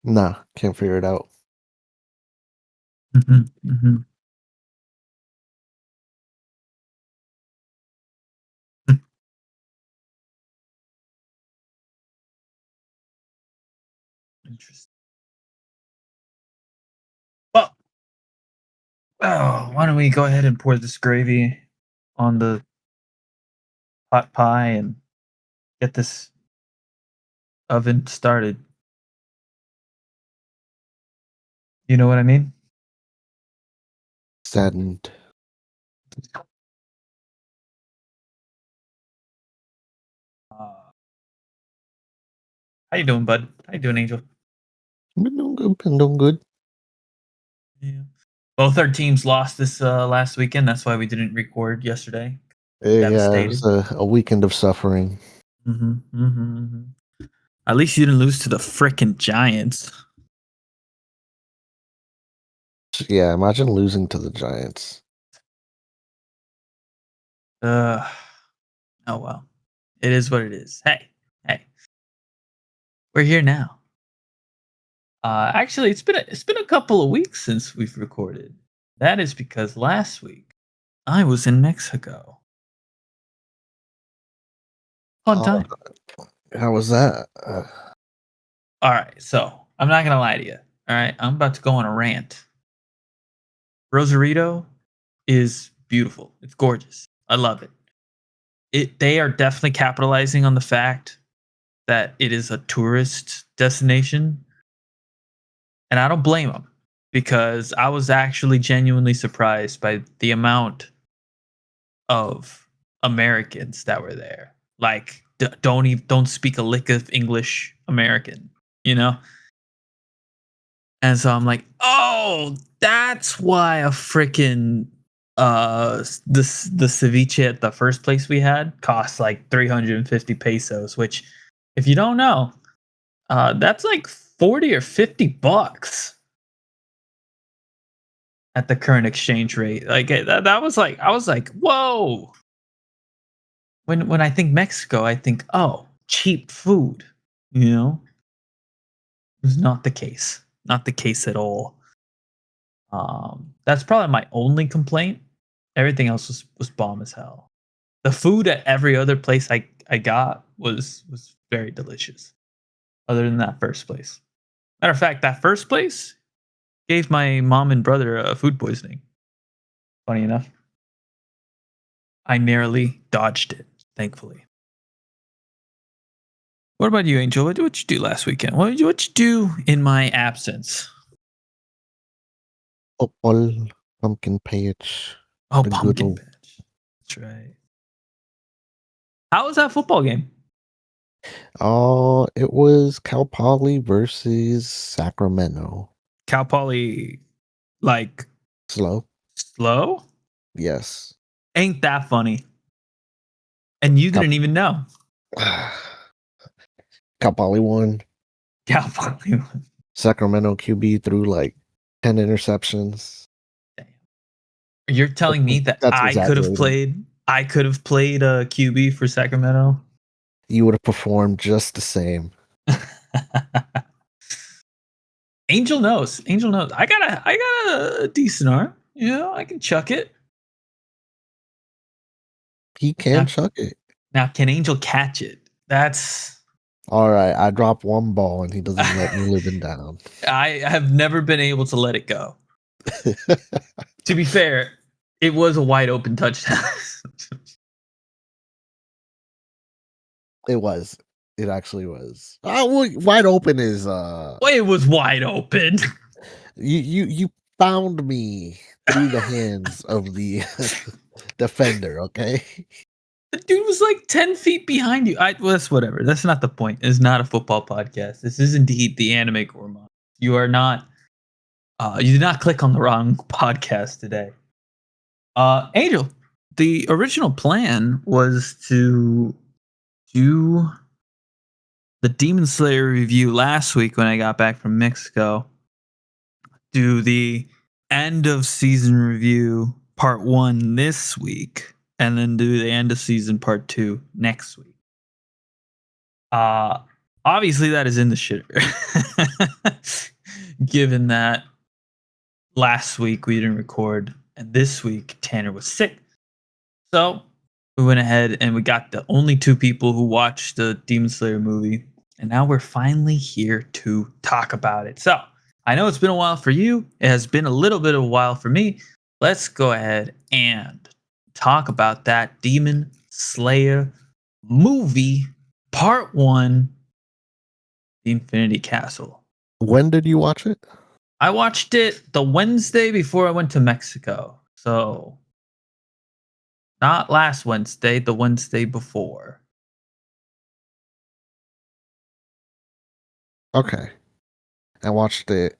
Nah, can't figure it out. Mhm, mhm. Interesting. Well, why don't we go ahead and pour this gravy on the pot pie and get this oven started? You know what I mean? Saddened. How you doing, bud? How you doing, Angel? Been doing good. Been doing good. Yeah. Both our teams lost this last weekend. That's why we didn't record yesterday. Yeah, it was Devastated. a weekend of suffering. At least you didn't lose to the frickin' Giants. Yeah, imagine losing to the Giants. Uh, oh well. It is what it is. Hey, we're here now. Actually, it's been a couple of weeks since we've recorded. That is because last week I was in Mexico. Fun Oh, time. how was that? All right, so I'm not gonna lie to you. All right, I'm about to go on a rant. Rosarito is beautiful. It's gorgeous. I love it. They are definitely capitalizing on the fact that it is a tourist destination, and I don't blame them because I was actually genuinely surprised by the amount of Americans that were there. Like, don't speak a lick of English American, you know. And so I'm like, oh, that's why a freaking the ceviche at the first place we had cost like 350 pesos, which if you don't know, that's like 40 or 50 bucks at the current exchange rate. Like that was like I was like, whoa. When I think Mexico, I think, oh, cheap food, you know? It's not the case. Not the case at all. That's probably my only complaint. Everything else was bomb as hell. The food at every other place I got was very delicious. Other than that first place. Matter of fact, that first place gave my mom and brother food poisoning. Funny enough, I narrowly dodged it. Thankfully. What about you, Angel? What did you do last weekend? What you do in my absence? Football, pumpkin patch, Oh, the good pumpkin old. patch. That's right. How was that football game? Oh, it was Cal Poly versus Sacramento. Cal Poly, like Slow. slow? Yes. Ain't that funny? And you Cal, didn't even know. Cal Poly won. Cal Poly. Sacramento QB threw like 10 interceptions. You're telling me that That's I could have exaggerating. played. I could have played a QB for Sacramento. You would have performed just the same. Angel knows. Angel knows. I got a decent arm. You know, I can chuck it. He can Now, chuck it. now can Angel catch it? That's All right, I dropped one ball and he doesn't let me live him down. I have never been able to let it go. To be fair, it was a wide open touchdown. It was. It actually was. Wide open is Well, it was wide open. you found me through the hands of the defender, okay? The dude was like 10 feet behind you. Well, that's whatever. That's not the point. It's not a football podcast. This is indeed the Anime Gourmand. You are not, you did not click on the wrong podcast today. Angel, the original plan was to do the Demon Slayer review last week when I got back from Mexico, do the end of season review part 1 this week, and then do the end of season part 2 next week. Uh Obviously, that is in the shitter. Given that last week we didn't record, and this week Tanner was sick. So we went ahead and we got the only two people who watched the Demon Slayer movie. And now we're finally here to talk about it. So I know it's been a while for you. It has been a little bit of a while for me. Let's go ahead and talk about that Demon Slayer movie, part one, The Infinity Castle. When did you watch it? I watched it the Wednesday before I went to Mexico. So not last Wednesday, the Wednesday before. Okay. I watched it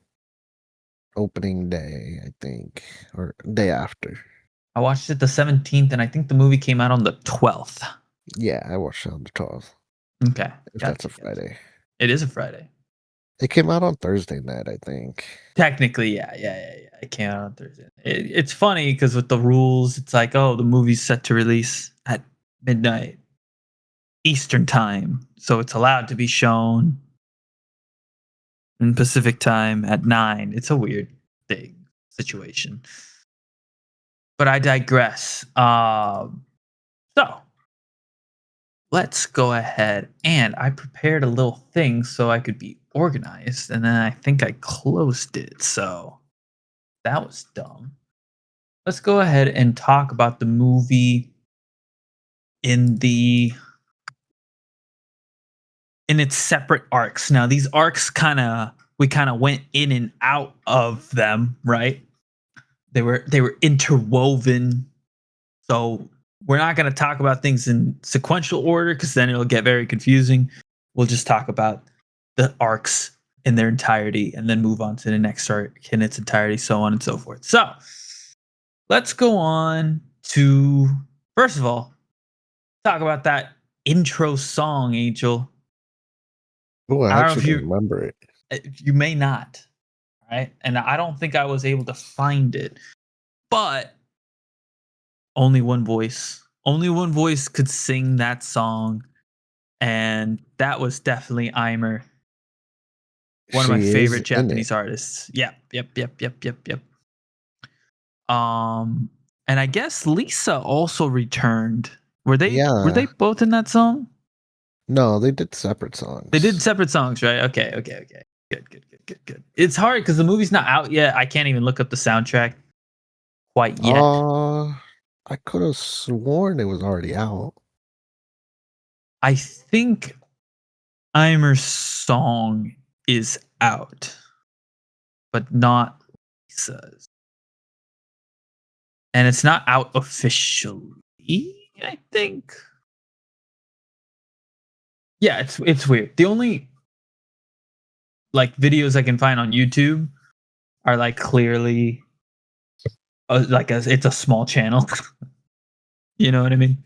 opening day, I think, or day after. I watched it the 17th, and I think the movie came out on the 12th. Yeah, I watched it on the 12th. Okay. If that's a Friday. It is a Friday. It came out on Thursday night, I think. Technically, yeah. It came out on Thursday. It's funny because with the rules, it's like, oh, the movie's set to release at midnight Eastern time. So it's allowed to be shown in Pacific time at 9. It's a weird thing, situation. But I digress. So let's go ahead, and I prepared a little thing so I could be organized, and then I think I closed it. So that was dumb. Let's go ahead and talk about the movie in its separate arcs. Now, these arcs we kind of went in and out of them, right? They were interwoven. So we're not going to talk about things in sequential order because then it'll get very confusing. We'll just talk about the arcs in their entirety and then move on to the next arc in its entirety, so on and so forth. So let's go on to, first of all, talk about that intro song, Angel. Oh, I I don't know if actually remember it. You may not, right? And I don't think I was able to find it, but only one voice could sing that song, and that was definitely Eimer, one of my favorite Japanese artists. Yep. And I guess Lisa also returned. Were they both in that song? No, they did separate songs. They did separate songs, right? Okay. Good. It's hard because the movie's not out yet. I can't even look up the soundtrack quite yet. I could have sworn it was already out. I think Eimer's song is out, but not Lisa's. And it's not out officially, I think. Yeah, it's weird. The only like videos I can find on YouTube are like clearly it's a small channel. You know what I mean?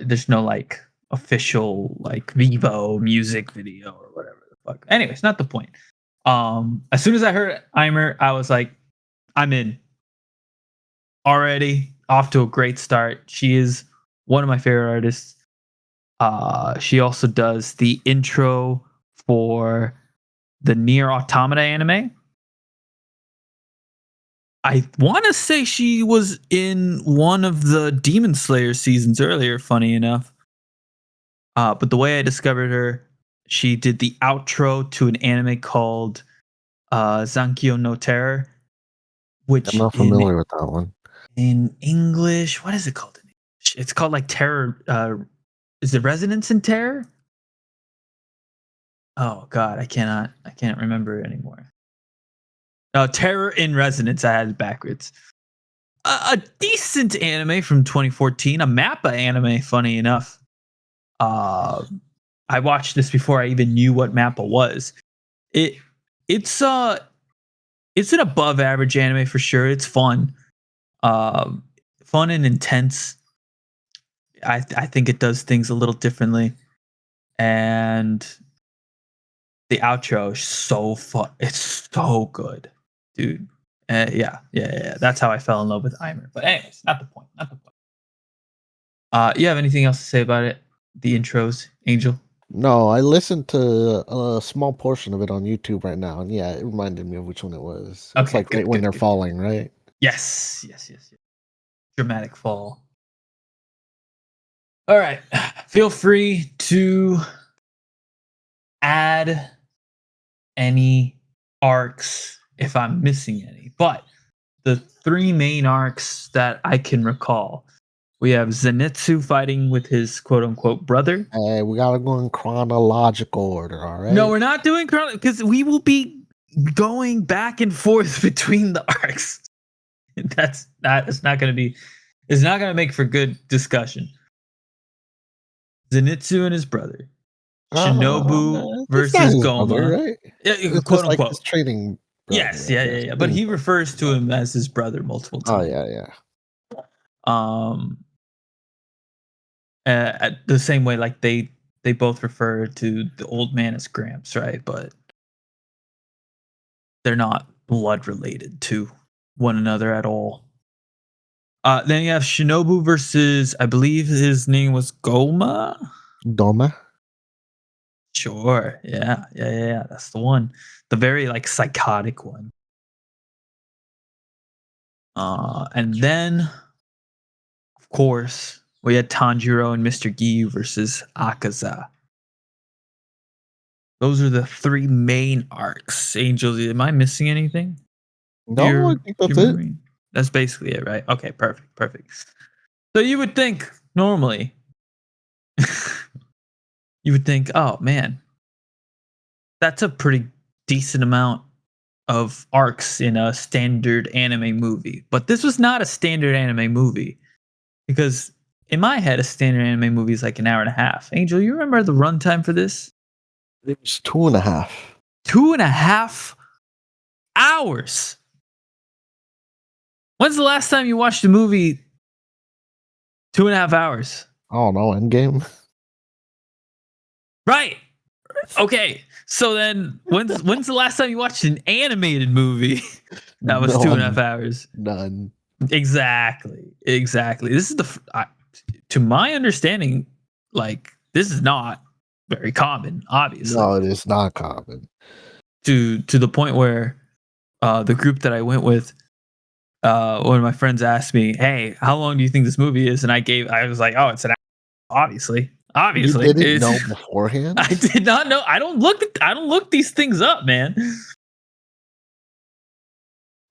There's no like official like Vivo music video or whatever the fuck. Anyways, not the point. As soon as I heard Eimer, I was like, I'm in. Already off to a great start. She is one of my favorite artists. She also does the intro for the Nier Automata anime. I want to say she was in one of the Demon Slayer seasons earlier, funny enough. But the way I discovered her, she did the outro to an anime called Zankyo no Terror, which I'm not familiar with that one. In English, what is it called in English? It's called like Terror. Is it Resonance in Terror? Oh God, I can't remember it anymore. No, Terror in Resonance. I had it backwards. A decent anime from 2014, a Mappa anime. Funny enough, I watched this before I even knew what Mappa was. It's an above average anime for sure. It's fun, fun and intense. I think it does things a little differently, and the outro is so fun. It's so good, dude. Yeah. That's how I fell in love with Eimer. But anyways, not the point. You have anything else to say about it? The intros, Angel? No, I listened to a small portion of it on YouTube right now, and yeah, it reminded me of which one it was. It's Okay, like right good, when good, they're good, good. falling, right? Yes, yes, yes, yes. Dramatic fall. All right. Feel free to add any arcs if I'm missing any. But the three main arcs that I can recall, we have Zenitsu fighting with his quote unquote brother. Hey, we gotta go in chronological order, all No, right? we're not doing because we will be going back and forth between the arcs. It's not going to be, it's not going to make for good discussion. Zenitsu and his brother, Shinobu It's not versus his brother, Goma, right? yeah, It's quote just like his unquote. training Yes, brother, I yeah, yeah, guess. yeah. But Training he partner. refers to him as his brother multiple Oh times. yeah, yeah. Um, the same way, like they both refer to the old man as Gramps, right? But they're not blood related to one another at all. Then you have Shinobu versus, I believe his name was Goma. Doma? Sure, yeah, yeah, yeah, yeah. That's the one, the very like psychotic one. And then of course we had Tanjiro and Mr. Giyu versus Akaza. Those are the three main arcs. Angels, am I missing anything? No, I think Do you that's it. remember? That's basically it, right? Okay, perfect, perfect. So you would think normally, you would think, oh man, that's a pretty decent amount of arcs in a standard anime movie. But this was not a standard anime movie because in my head, a standard anime movie is like an hour and a half. Angel, you remember the runtime for this? It was 2.5. 2.5 hours. When's the last time you watched a movie 2.5 hours? I don't know, Endgame. Right. Okay. So then when's the last time you watched an animated movie that was two and a half None. hours? None. Exactly. Exactly. This is to my understanding, like this is not very common, obviously. No, it is not common. To the point where the group that I went with, one of my friends asked me, "Hey, how long do you think this movie is?" And I was like, "Oh, it's an hour." Obviously, You obviously, didn't it's. know beforehand? I did not know. I don't look these things up, man.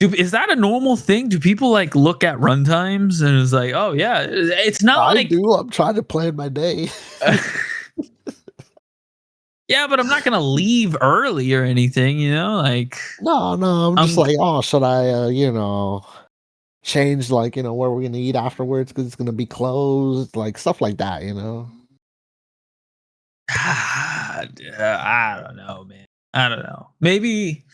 Is that a normal thing? Do people like look at runtimes and it's like, oh yeah, it's not I like. do. I'm trying to plan my day. Yeah, but I'm not gonna leave early or anything, you know. Like No, I'm just I'm. like, oh, should I, change, like, where we're gonna eat afterwards because it's gonna be closed, like stuff like that, you know? I don't know, man. I don't know. Maybe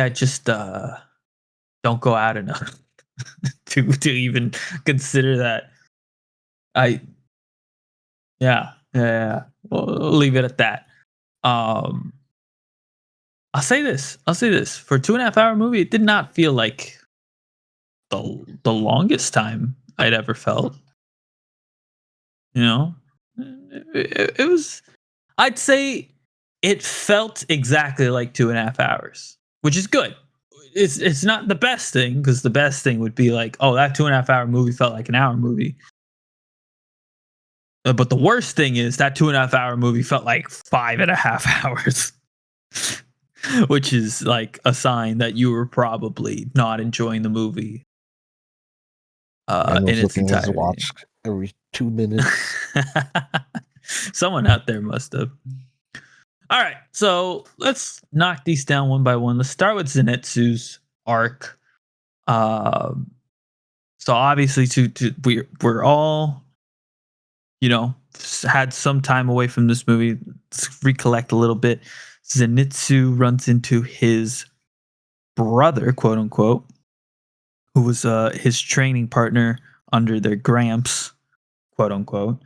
I just don't go out enough to even consider that. I yeah. We'll leave it at that. Um, I'll say this. I'll say this. For a 2.5 hour movie, it did not feel like the longest time I'd ever felt. You know, it was. I'd say it felt exactly like 2.5 hours, which is good. It's not the best thing because the best thing would be like, oh, that 2.5 hour movie felt like an hour movie. But the worst thing is that 2.5 hour movie felt like 5.5 hours, which is like a sign that you were probably not enjoying the movie Man in was its looking at his entirety. watch every 2 minutes. Someone out there must have. All right, so let's knock these down one by one. Let's start with Zenitsu's arc. Um, so obviously, we're all, had some time away from this movie. Let's recollect a little bit. Zenitsu runs into his brother, quote unquote, who was his training partner under their Gramps, quote unquote,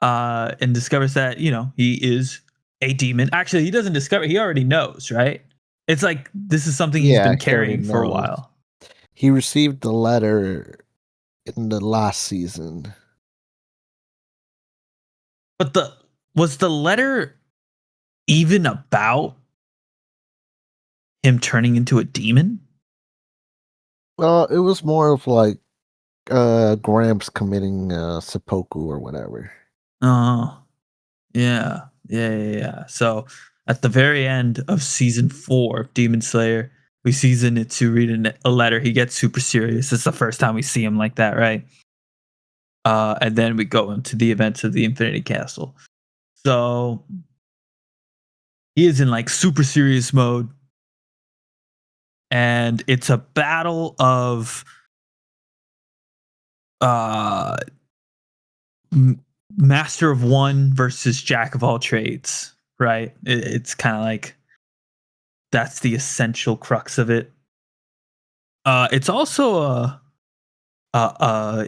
and discovers that he is a demon. Actually, he doesn't discover; he already knows, right? It's like this is something he's Yeah, been he already carrying for a knows. while. He received the letter in the last season. But the letter even about him turning into a demon? It was more of like Gramps committing seppuku or whatever. Oh, yeah. Yeah. So at the very end of season 4 of Demon Slayer, we see Zenitsu reading a letter. He gets super serious. It's the first time we see him like that, right? And then we go into the events of the Infinity Castle. So he is in like super serious mode, and it's a battle of uh master of one versus jack of all trades, right? It's kind of like that's the essential crux of it. It's also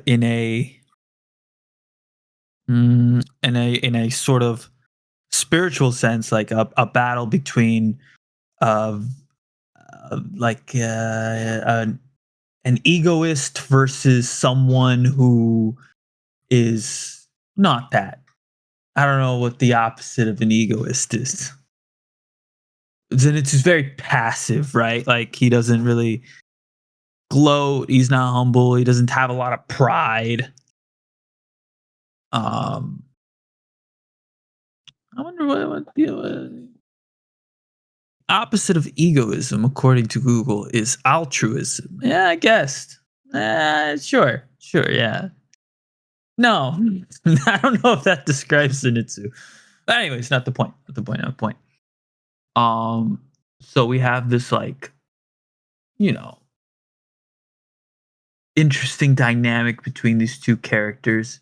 in a in a sort of spiritual sense, like a battle between uh, like an egoist versus someone who is not that. I don't know what the opposite of an egoist is. Zenitsu's very passive, right? Like he doesn't really gloat. He's not humble. He doesn't have a lot of pride. Um, I wonder what the opposite of egoism, according to Google, is altruism. Yeah, I guess. Sure, yeah. No, I don't know if that describes Zenitsu. But anyways, not the point. Not the point. Um, so we have this like, you know, interesting dynamic between these two characters,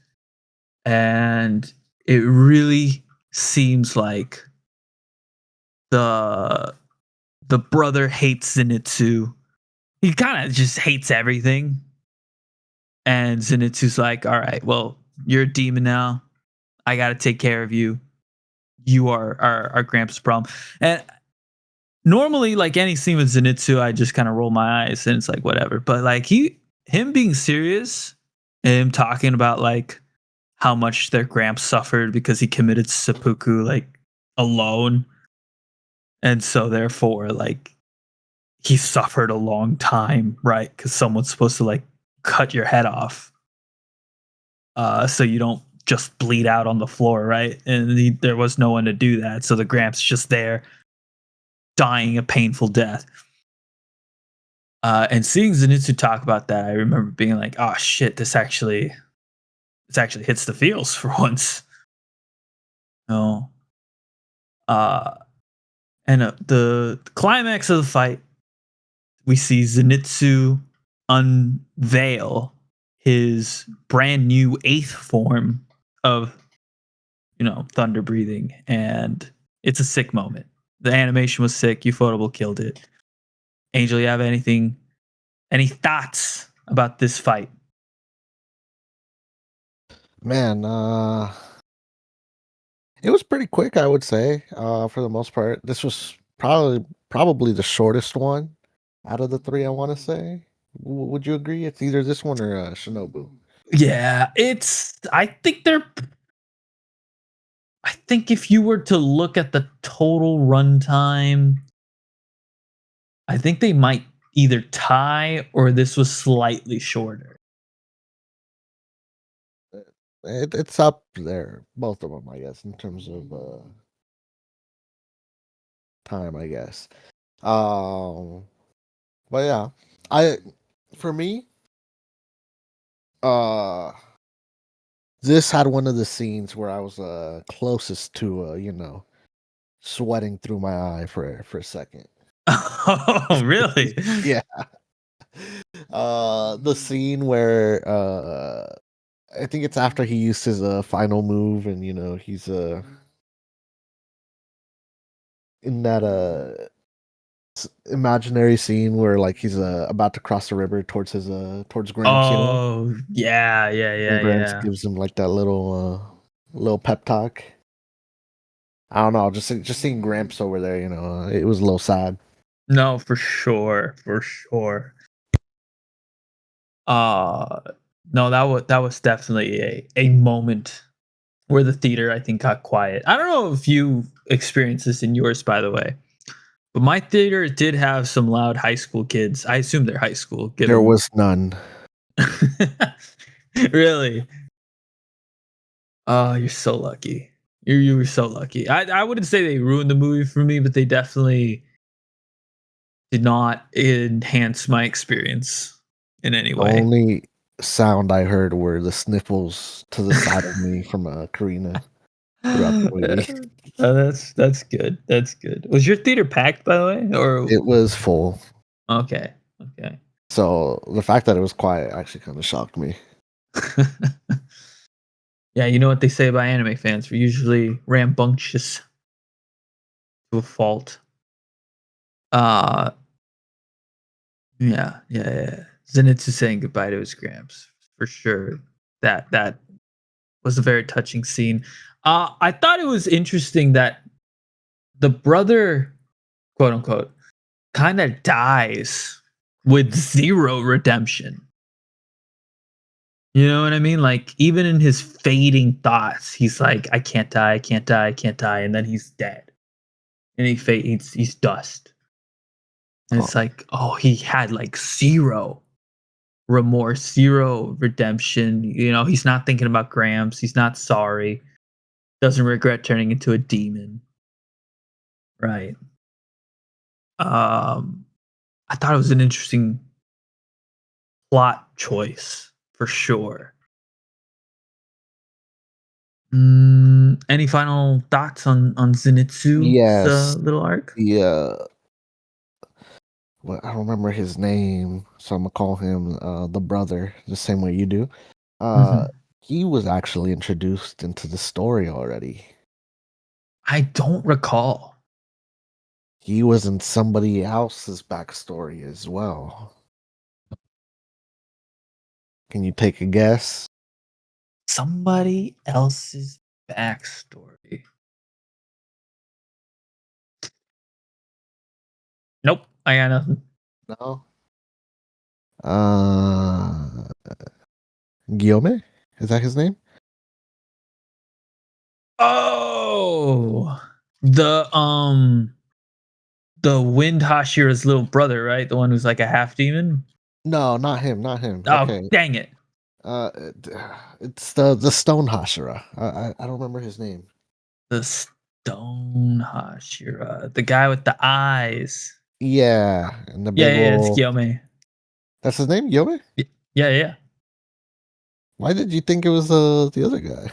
and it really seems like the the brother hates Zenitsu. He kind of just hates everything. And Zenitsu's like, all right, well, you're a demon now. I got to take care of you. You are our Gramps' problem. And normally, like any scene with Zenitsu, I just kind of roll my eyes and it's like, whatever. But like him being serious, and him talking about like how much their Gramps suffered because he committed seppuku like alone. And so therefore, like he suffered a long time, right? Because someone's supposed to like cut your head off, so you don't just bleed out on the floor, right? And there was no one to do that, so the Gramps just there dying a painful death. And seeing Zenitsu talk about that, I remember being like, "Oh shit, this actually hits the feels for once." No, uh, and the climax of the fight, we see Zenitsu unveil his brand new eighth form of, thunder breathing, and it's a sick moment. The animation was sick. Ufotable killed it. Angel, you have any thoughts about this fight? Man, it was pretty quick, I would say, for the most part. This was probably the shortest one out of the three, I want to say. Would you agree? It's either this one or Shinobu. Yeah, it's. I think if you were to look at the total runtime, I think they might either tie or this was slightly shorter. It's up there, both of them, I guess, in terms of time, I guess. Um, but yeah, I for me, uh, this had one of the scenes where I was closest to sweating through my eye for a second. Oh, really? Yeah. The scene where I think it's after he used his final move, and he's in that imaginary scene where like he's about to cross the river towards his towards Gramps, Oh, yeah, yeah, and yeah, Gramps yeah. gives him like that little pep talk. I don't know, just seeing Gramps over there, it was a little sad. No, for sure, for sure. Uh no, that was definitely a moment where the theater I think got quiet. I don't know if you experienced this in yours, by the way, but my theater did have some loud high school kids. I assume they're high school, There given was none. really. Oh, you're so lucky. You were so lucky. I wouldn't say they ruined the movie for me, but they definitely did not enhance my experience in any The way. only sound I heard were the sniffles to the side of me from Karina throughout the movie. That's good. That's good. Was your theater packed, by the way? Or It was full. okay, okay. So the fact that it was quiet actually kind of shocked me. Yeah, you know what they say about anime fans? We're usually rambunctious to a fault. Uh yeah. Zenitsu saying goodbye to his Gramps for sure. That was a very touching scene. I thought it was interesting that the brother, quote unquote, kind of dies with zero redemption. You know what I mean? Like even in his fading thoughts, he's like, "I can't die, I can't die, I can't die," and then he's dead, and he fades. He's dust, and Oh, it's like, oh, he had like zero remorse, zero redemption. You know, he's not thinking about Gramps. He's not sorry. Doesn't regret turning into a demon. Right. Um, I thought it was an interesting plot choice for sure. Any final thoughts on Zenitsu's yes. little arc? The well, I don't remember his name, so I'm gonna call him the brother, the same way you do. Uh, Mhm. he was actually introduced into the story already. I don't recall. He was in somebody else's backstory as well. Can you take a guess? Somebody else's backstory. Nope, I got nothing. No. Uh, Guillaume? Is that his name? Oh, the Wind Hashira's little brother, right? The one who's like a half demon. No, not him. Not him. Oh, Okay. dang it! It, it's the Stone Hashira. I don't remember his name. The Stone Hashira, the guy with the eyes. Yeah, and the Yeah, big yeah, it's ol' Gyome. that's his name, Guillaume? Yeah. Why did you think it was the other guy?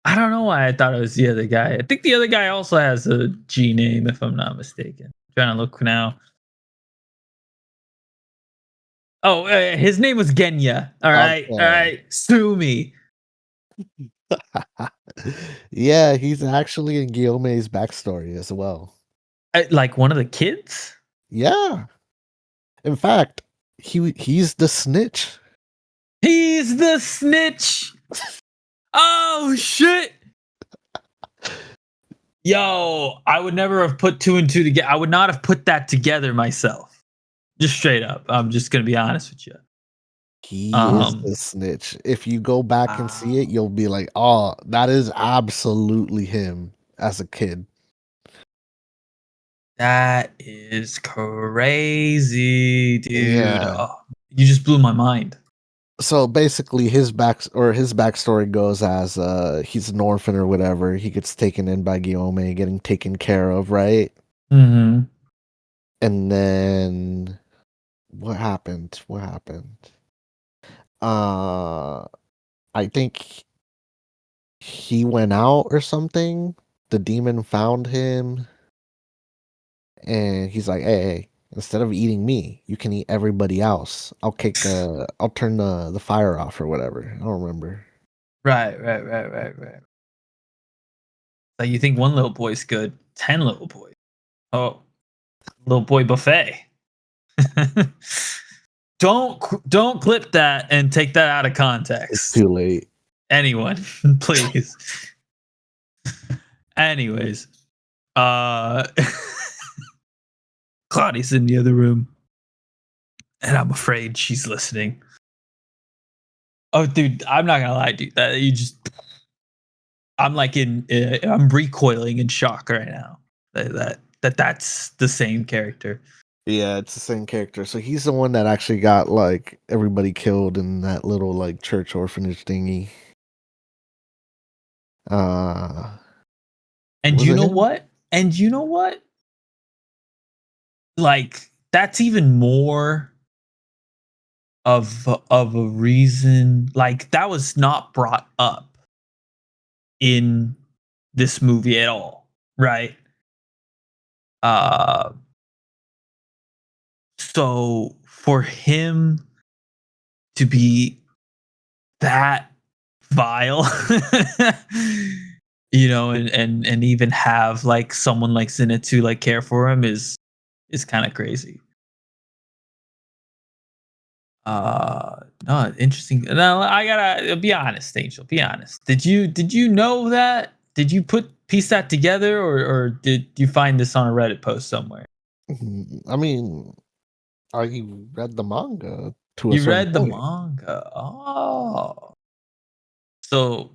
I don't know why I thought it was the other guy. I think the other guy also has a G name, if I'm not mistaken. Trying to look now. Oh, his name was Genya. All Okay. right. Sue me. Yeah, he's actually in Guillaume's backstory as well. Like one of the kids. Yeah. In fact, he's the snitch. He's the snitch. Oh shit. Yo, I would never have put two and two together. I would not have put that together myself. Just straight up. I'm just gonna be honest with you. He is Um, the snitch. If you go back and see it, wow. you'll be like, "Oh, that is absolutely him as a kid." That is crazy, dude. Yeah. Oh, you just blew my mind. So basically his backstory goes as he's an orphan or whatever. He gets taken in by Guillaume, getting taken care of, right? Mm-hmm. And then what happened? What happened? Uh I think he went out or something. The demon found him and he's like, hey, instead of eating me, you can eat everybody else. I'll turn the fire off or whatever. I don't remember. Right. Like you think one little boy's good, 10 little boys. Oh, little boy buffet. don't clip that and take that out of It's context. too late. Anyone, please. Anyways, uh Claudia's in the other room, and I'm afraid she's listening. Oh, dude, I'm not gonna lie, dude. That you just I'm like I'm recoiling in shock right now that's the same character. Yeah, it's the same character. So he's the one that actually got like everybody killed in that little like church orphanage thingy. Uh And was you it know him? what? And you know what? Like that's even more of a reason. Like that was not brought up in this movie at all, right? Uh, so for him to be that vile, and even have like someone like Zenitsu like care for him is kind of crazy. No, interesting. Now I gotta be honest, Angel. Be honest. Did you know that? Did you piece that together, or did you find this on a Reddit post somewhere? I mean, I read the manga to a You certain read the point. manga. Oh, so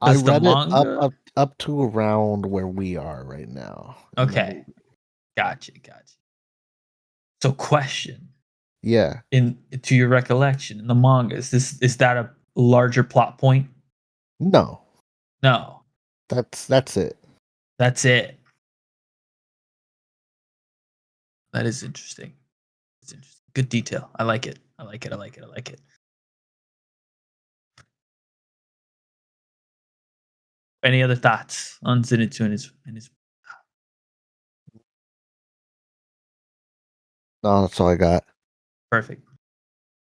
I does the read it manga? up to around where we are right now in the Okay, movie. gotcha. So, question Yeah. in to your recollection in the manga is that a larger plot point? No. No, That's it. that's it. That is interesting. It's interesting. Good detail. I like it. I like it. Any other thoughts on Zenitsu and his No, that's all I got. perfect?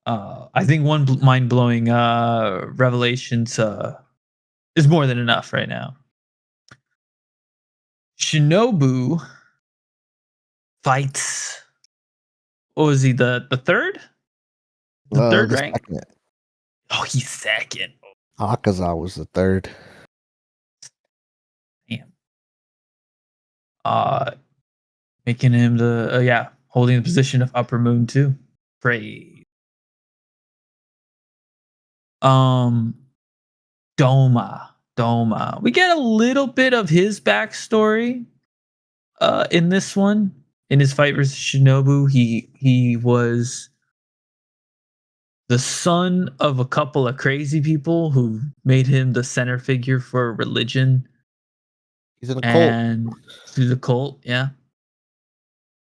I think one mind blowing revelations is more than enough right now. Shinobu fights. What was he? The third? The third The rank? second. Oh, he's second. Akaza was the third. Damn. Uh, making him the yeah, holding the position of upper moon too. Praise. Um, Doma. We get a little bit of his backstory in this one. In his fight versus Shinobu, he was the son of a couple of crazy people who made him the center figure for a religion He's in a cult. and through the cult, yeah.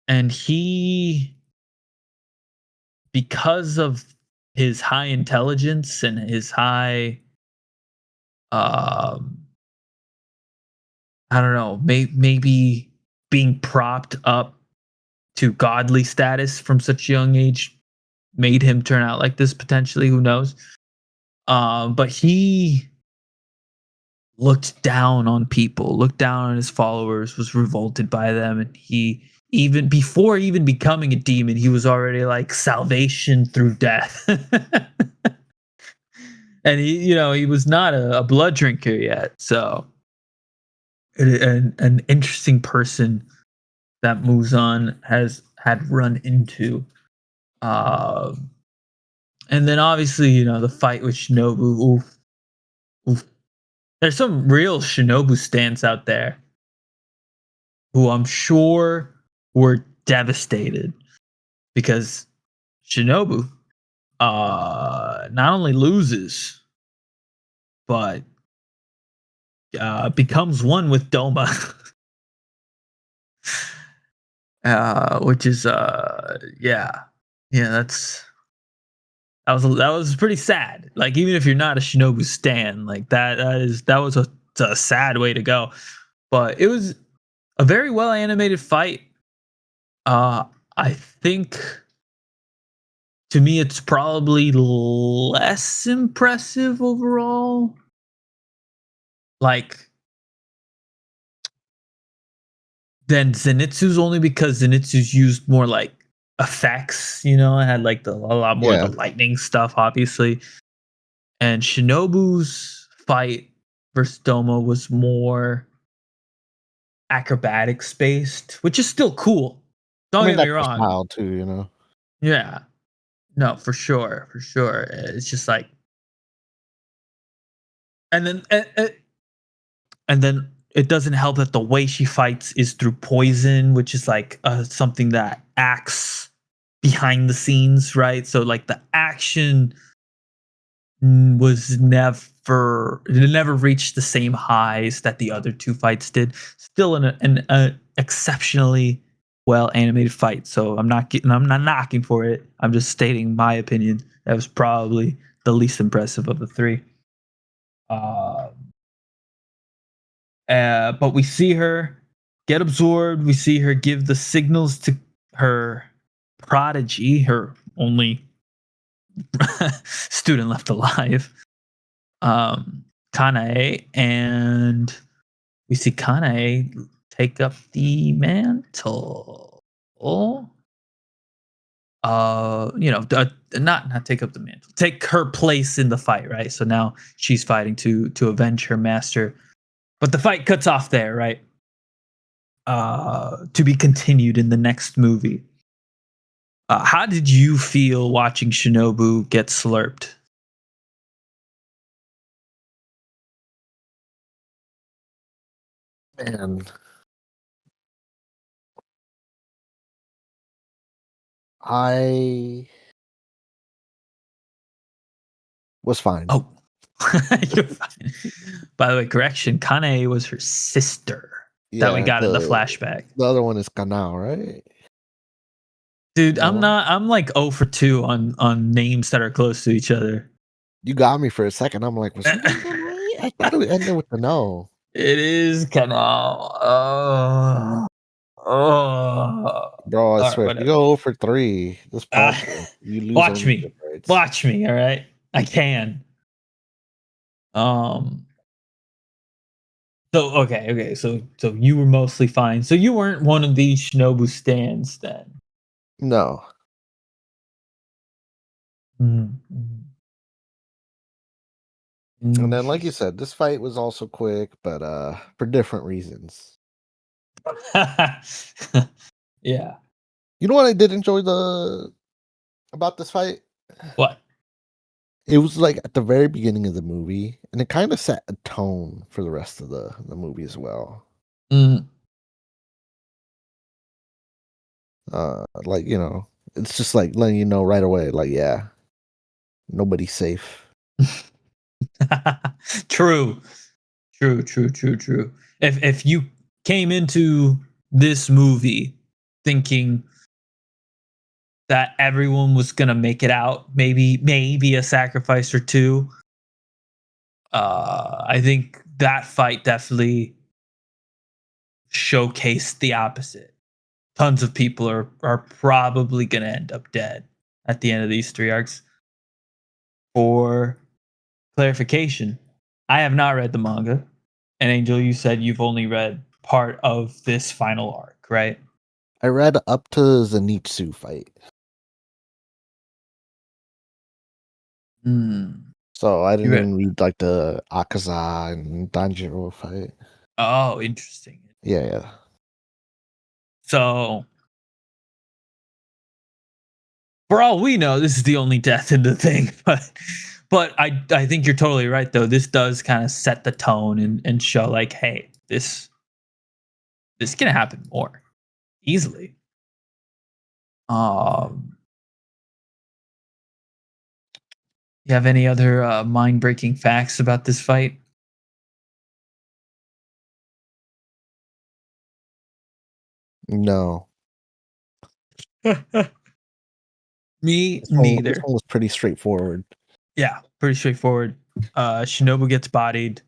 And he, because of his high intelligence and his high, um, I don't know, maybe being propped up to godly status from such a young age made him turn out like this potentially. Who knows? But he looked down on people, looked down on his followers, was revolted by them, and he even before even becoming a demon, he was already like salvation through death. And he was not a blood drinker yet, so an interesting person that Muzan has had run into. Um, and then obviously, the fight with Shinobu. Oof, oof. There's some real Shinobu stands out there who I'm sure were devastated because Shinobu not only loses but becomes one with Doma, which is yeah, that was pretty sad. Like even if you're not a Shinobu stan, like that was a sad way to go. But it was a very well animated fight. Uh, I think to me it's probably less impressive overall. Like than Zenitsu's only because Zenitsu's used more like effects, it had like a lot more of the Yeah. lightning stuff, obviously. And Shinobu's fight versus Doma was more acrobatic spaced, which is still cool. I Don't mean get me that's your wrong. style too. Yeah. No, for sure. For sure. It's just like, and then and then it doesn't help that the way she fights is through poison, which is like something that acts behind the scenes, right? So like the action was never it never reached the same highs that the other two fights did. Still an exceptionally well animated fight. So I'm not knocking for it. I'm just stating my opinion. That was probably the least impressive of the three. Uh, but we see her get absorbed. We see her give the signals to her prodigy, her only student left alive, Kanae, and we see Kanae take up the mantle. Not take up the mantle, take her place in the fight, right? So now she's fighting to avenge her master, but the fight cuts off there, right? To be continued in the next movie. How did you feel watching Shinobu get slurped? And I was fine. Oh, you're fine. By the way, correction. Kane was her sister that we Yeah, got in the flashback. the other one is Kanao, right? Dude, That I'm one? not. I'm like 0 for 2 on names that are close to each other. You got me for a second. I'm like, was something done right? I thought it would end with the no. It is Kanao. Oh, oh. Bro, I All right, swear, if you whatever. go 0 for 3 this Uh, podcast, you lose watch me. ownership rights. Watch me. All right, I can. Um. So okay. So you were mostly fine. So you weren't one of these Shinobu stands then. No. Mm-hmm. And then, like you said, this fight was also quick, but for different reasons. Yeah. You know what I did enjoy about this fight? What? It was like at the very beginning of the movie, and it kind of set a tone for the rest of the movie as well. Mm. Like, it's just like letting you know right away, like, yeah, nobody's safe. True. True. If you came into this movie thinking that everyone was gonna make it out, maybe a sacrifice or two, I think that fight definitely showcased the opposite. Tons of people are probably gonna end up dead at the end of these three arcs. For clarification, I have not read the manga. And Angel, you said you've only read part of this final arc, right? I read up to Zenitsu fight. So I You didn't read. even read like the Akaza and Danjiro fight. Oh, interesting. Yeah. So, for all we know, this is the only death in the thing. But I think you're totally right though. This does kind of set the tone and show like, hey, this can happen more easily. You have any other mind breaking facts about this fight? No. Me This neither. one was pretty straightforward. Yeah, pretty straightforward. Shinobu gets bodied.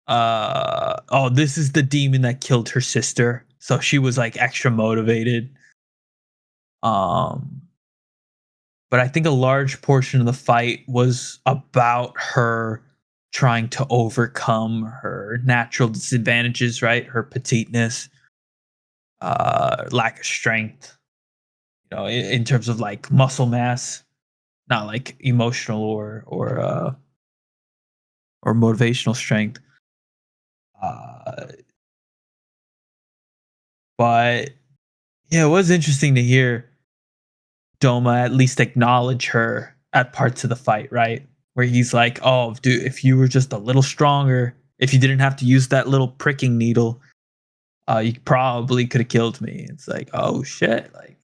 This is the demon that killed her sister. So she was like extra motivated. Um, but I think a large portion of the fight was about her trying to overcome her natural disadvantages, right? Her petiteness, lack of strength, in terms of like muscle mass, not like emotional or motivational strength. Uh, but yeah, it was interesting to hear Doma at least acknowledge her at parts of the fight, right? Where he's like, "Oh, dude, if you were just a little stronger, If you didn't have to use that little pricking needle, you probably could have killed me. It's like, oh shit. Like,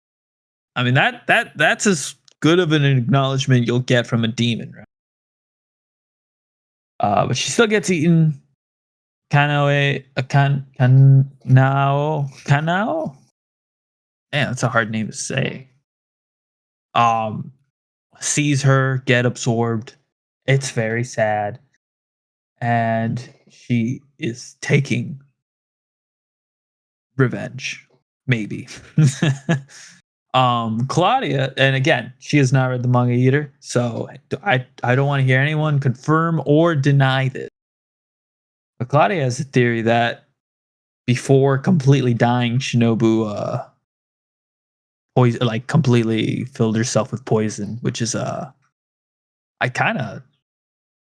I mean, that's as good of an acknowledgement you'll get from a demon, right? But she still gets eaten. Kanae, Kanao. Man, that's a hard name to say. Um, Sees her get absorbed. It's very sad, and she is taking revenge, maybe. Claudia, and again, she has not read the manga either, so I don't want to hear anyone confirm or deny this. But Claudia has a theory that before completely dying, Shinobu poison, like completely filled herself with poison, which is I kind of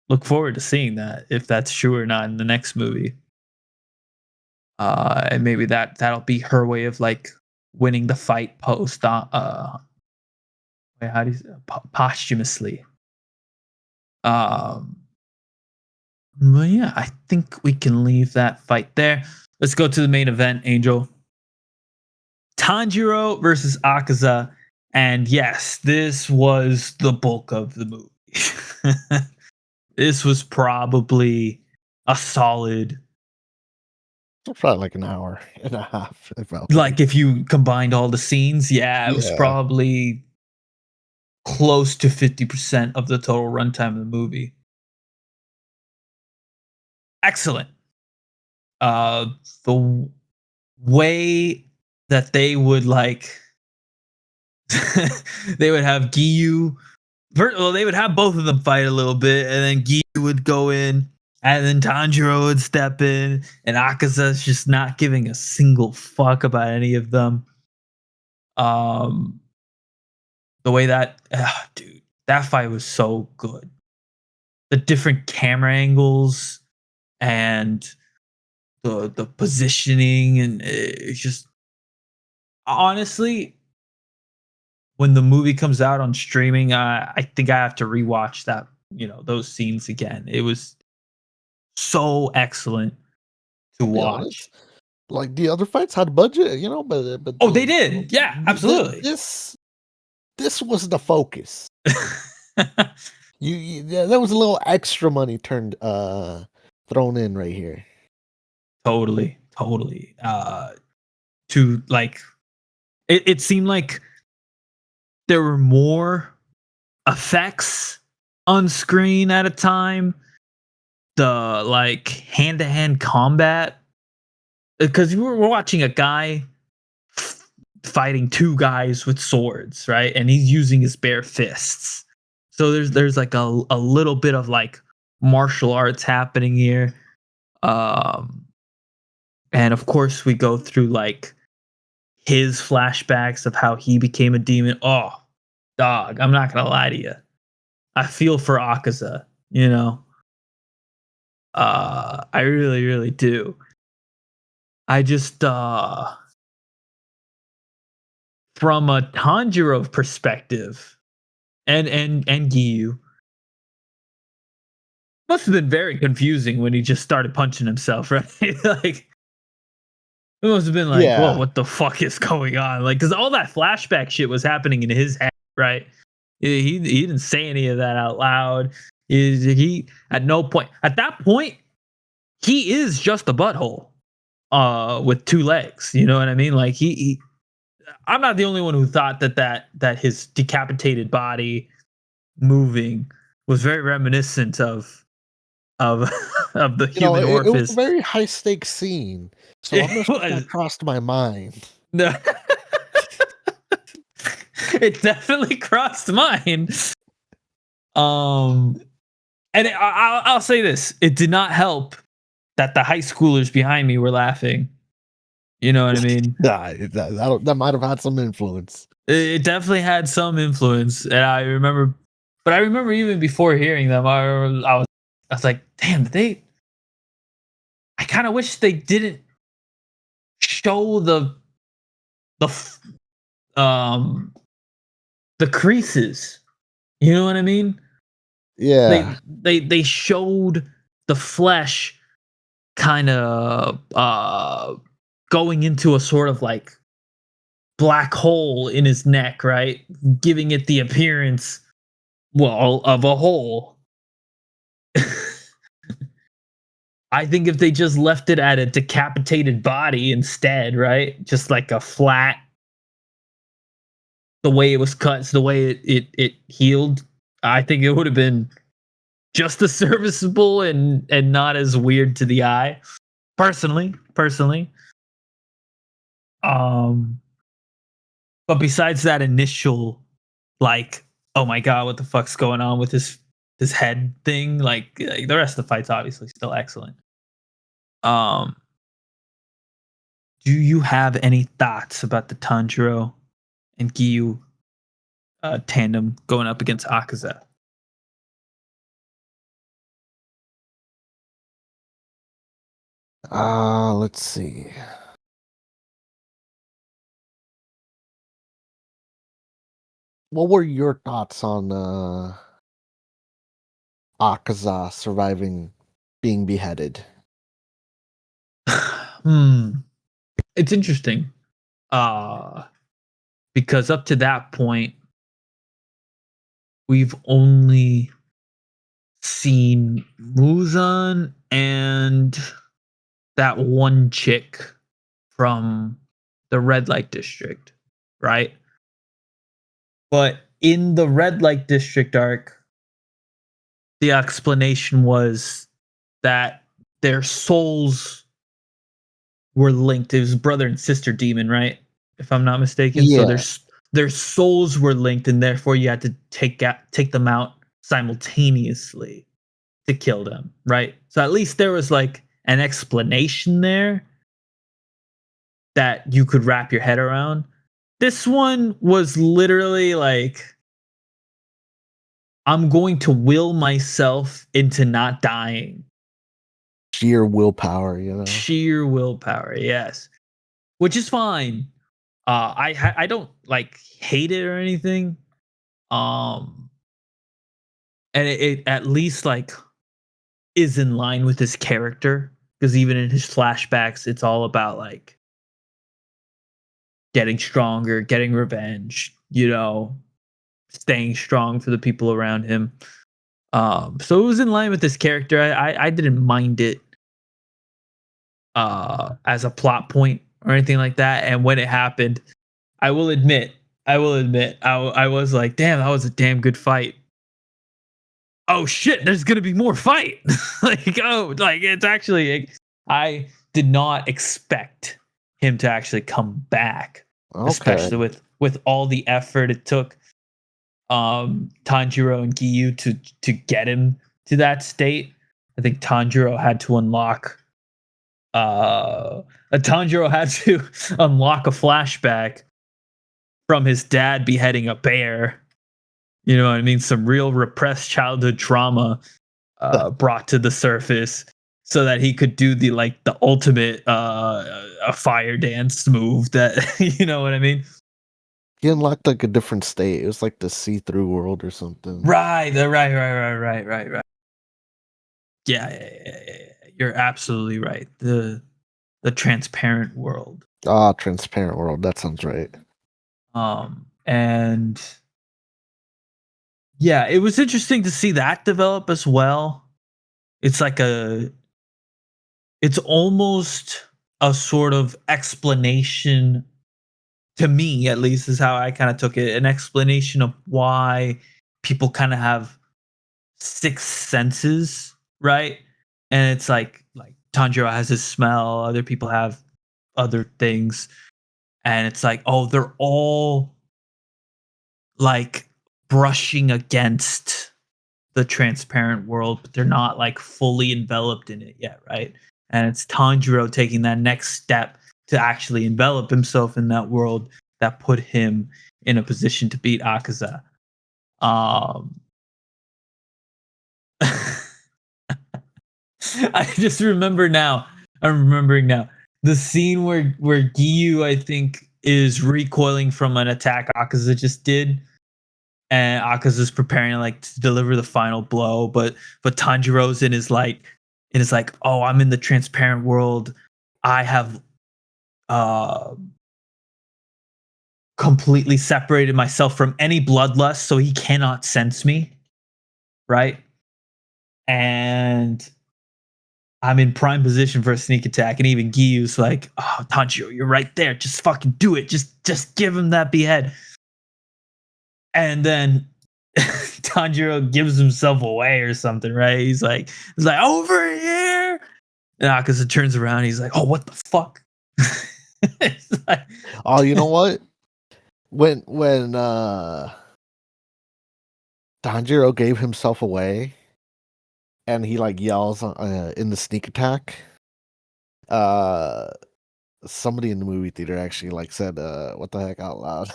look forward to seeing that, if that's true or not, in the next movie. And maybe that'll be her way of like winning the fight post wait, how do you say, posthumously. Um, well, yeah, I think we can leave that fight there. Let's go to the main event, Angel. Tanjiro versus Akaza. And yes, this was the bulk of the movie. This was probably a solid, Probably like an hour and a half. It felt like if you combined all the scenes, yeah, it was Yeah. probably close to 50% of the total runtime of the movie. Excellent. The way that they would like they would have Giyu. Well, they would have both of them fight a little bit, and then Giyu would go in, and then Tanjiro would step in, and Akaza's just not giving a single fuck about any of them. The way that, dude, that fight was so good. The different camera angles and the positioning, and it's just, honestly, when the movie comes out on streaming, I think I have to rewatch that, those scenes again. It was so excellent to to be watch. honest. Like the other fights had budget, but Oh, they did. Yeah, absolutely. this was the focus. Yeah, there was a little extra money thrown in right here. Totally. To like, it seemed like there were more effects on screen at a time. The like hand-to-hand combat, because we're watching a guy fighting two guys with swords, right? And he's using his bare fists. So there's like a little bit of like martial arts happening here. And of course we go through like his flashbacks of how he became a demon. Oh, dog, I'm not gonna lie to you. I feel for Akaza, I really, really do. I just from a Tanjiro perspective, and Giyu, must have been very confusing when he just started punching himself, right? Like, it must have been like, whoa, Yeah. what the fuck is going on? Like, because all that flashback shit was happening in his head, right? He didn't say any of that out loud. He at no point, at that point, he is just a butthole with two legs. You know what I mean? Like he I'm not the only one who thought that his decapitated body moving was very reminiscent of of the human It was a orifice. very high stakes scene. So I'm not It sure if was. that crossed my mind. No. It definitely crossed mine. And I'll say this: it did not help that the high schoolers behind me were laughing. You know what I mean? Nah, that might have had some influence. It definitely had some influence, and I remember even before hearing them, I was like, damn, I kind of wish they didn't show the um the creases. You know what I mean? Yeah. They showed the flesh kind of going into a sort of like black hole in his neck, right? Giving it the appearance, well, of a hole. I think if they just left it at a decapitated body instead, right? Just like a flat, the way it was cut, the way it healed, I think it would have been just as serviceable and not as weird to the eye. Personally. Um, but besides that initial, like, oh my god, what the fuck's going on with this head thing? Like the rest of the fight's obviously still excellent. Um, do you have any thoughts about the Tanjiro and Giyu tandem going up against Akaza? Let's see. What were your thoughts on Akaza surviving being beheaded? It's interesting. Because up to that point, we've only seen Muzan and that one chick from the red light district, right? But in the red light district arc, the explanation was that their souls were linked. It was brother and sister demon, right? If I'm not mistaken. So Yeah. their souls were linked, and therefore you had to take them out simultaneously to kill them, right? So at least there was like an explanation there that you could wrap your head around. This one was literally like, I'm going to will myself into not dying. Sheer willpower, you know? Sheer willpower, yes. Which is fine. I don't like hate it or anything. And it at least like is in line with his character, because even in his flashbacks, it's all about like getting stronger, getting revenge, staying strong for the people around him. So it was in line with this character. I didn't mind it as a plot point or anything like that. And when it happened, I will admit, I was like, damn, that was a damn good fight. Oh shit, there's gonna be more fight. It's actually, I did not expect him to actually come back. Okay. Especially with all the effort it took Tanjiro and Giyu to get him to that state. I think Tanjiro had to unlock a flashback from his dad beheading a bear. You know what I mean? Some real repressed childhood trauma brought to the surface so that he could do the ultimate a fire dance move that you know what I mean? He unlocked like a different state. It was like the see-through world or something. Right. Yeah. You're absolutely right. The transparent world. Transparent world. That sounds right. And yeah, it was interesting to see that develop as well. It's almost a sort of explanation, to me at least, is how I kind of took it, an explanation of why people kind of have sixth senses, right? And it's like Tanjiro has his smell, other people have other things, and it's like, oh, they're all like brushing against the transparent world, but they're not like fully enveloped in it yet, right? And it's Tanjiro taking that next step to actually envelop himself in that world that put him in a position to beat Akaza. I just remember now. I'm remembering now the scene where Giyu, I think, is recoiling from an attack Akaza just did, and Akaza's preparing like to deliver the final blow, but Tanjiro's in his like It is like, oh, I'm in the transparent world. I have uh completely separated myself from any bloodlust, so he cannot sense me, right? And I'm in prime position for a sneak attack, and even Giyu's like, "Oh, Tanjiro, you're right there. Just fucking do it. Just give him that behead." And then Tanjiro gives himself away or something, right? He's like over here. And Akaza turns around. He's like, "Oh, what the fuck?" It's like, Oh, you know what? When Tanjiro gave himself away and he like yells in the sneak attack, uh somebody in the movie theater actually like said what the heck out loud.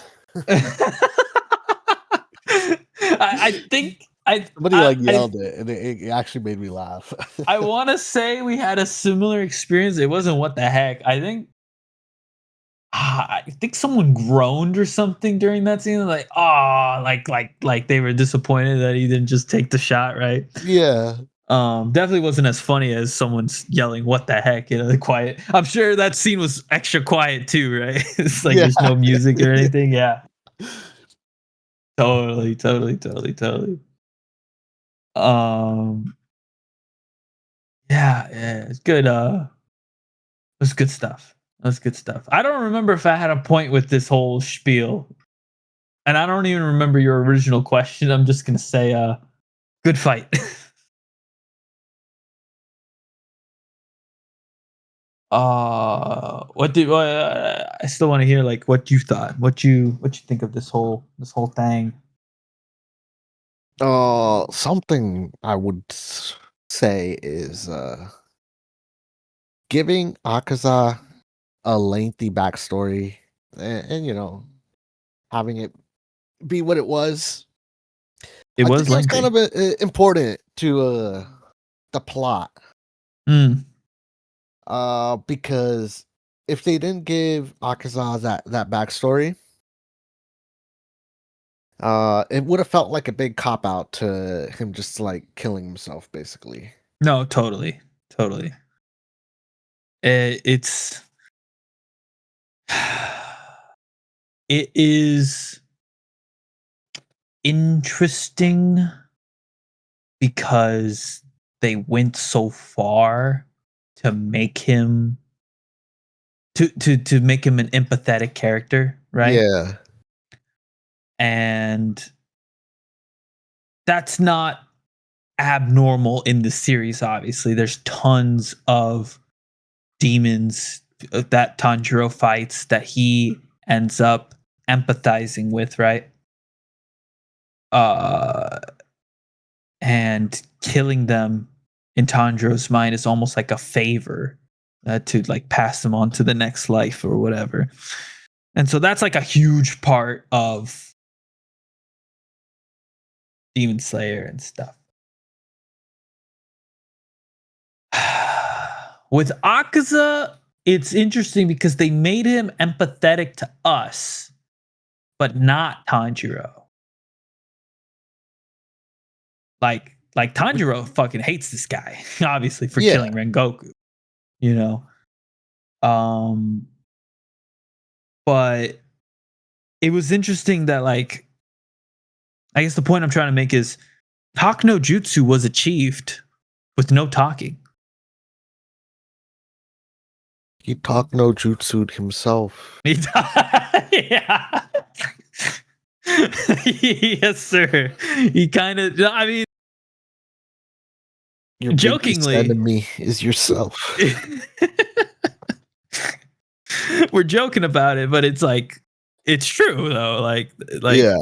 I think Somebody like yelled it and it actually made me laugh. I want to say we had a similar experience. It wasn't what the heck. I think someone groaned or something during that scene, like like they were disappointed that he didn't just take the shot, right? Yeah. Definitely wasn't as funny as someone's yelling, "What the heck?" The quiet. I'm sure that scene was extra quiet too, right? It's like Yeah. there's no music or anything. Yeah, totally. Um, yeah, it's good. That's good stuff. That's good stuff. I don't remember if I had a point with this whole spiel, and I don't even remember your original question. I'm just gonna say, good fight. I still want to hear like what you thought, what you think of this whole thing. Something I would say is giving Akaza a lengthy backstory and you know having it be what it was. It I think was it was kind lengthy. of important to the plot. Mm, Because if they didn't give Akaza that backstory, it would have felt like a big cop out to him just like killing himself, basically. no, totally. It's it is interesting because they went so far to make him to make him an empathetic character, right? Yeah, And that's not abnormal in the series. Obviously, there's tons of demons that Tanjiro fights that he ends up empathizing with, right? Uh, and killing them in Tanjiro's mind is almost like a favor to like pass them on to the next life or whatever. And so that's like a huge part of Demon Slayer and stuff. With Akaza, it's interesting because they made him empathetic to us, but not Tanjiro. Like Tanjiro fucking hates this guy, obviously, for yeah. killing Rengoku, you know. Um, but it was interesting that like I guess the point I'm trying to make is Talk no Jutsu was achieved with no talking. He talked no jutsu himself. Yeah. Yes, sir. He kind of, I mean, Your biggest jokingly, enemy is yourself. we're joking about it, but it's like it's true though. Like Yeah,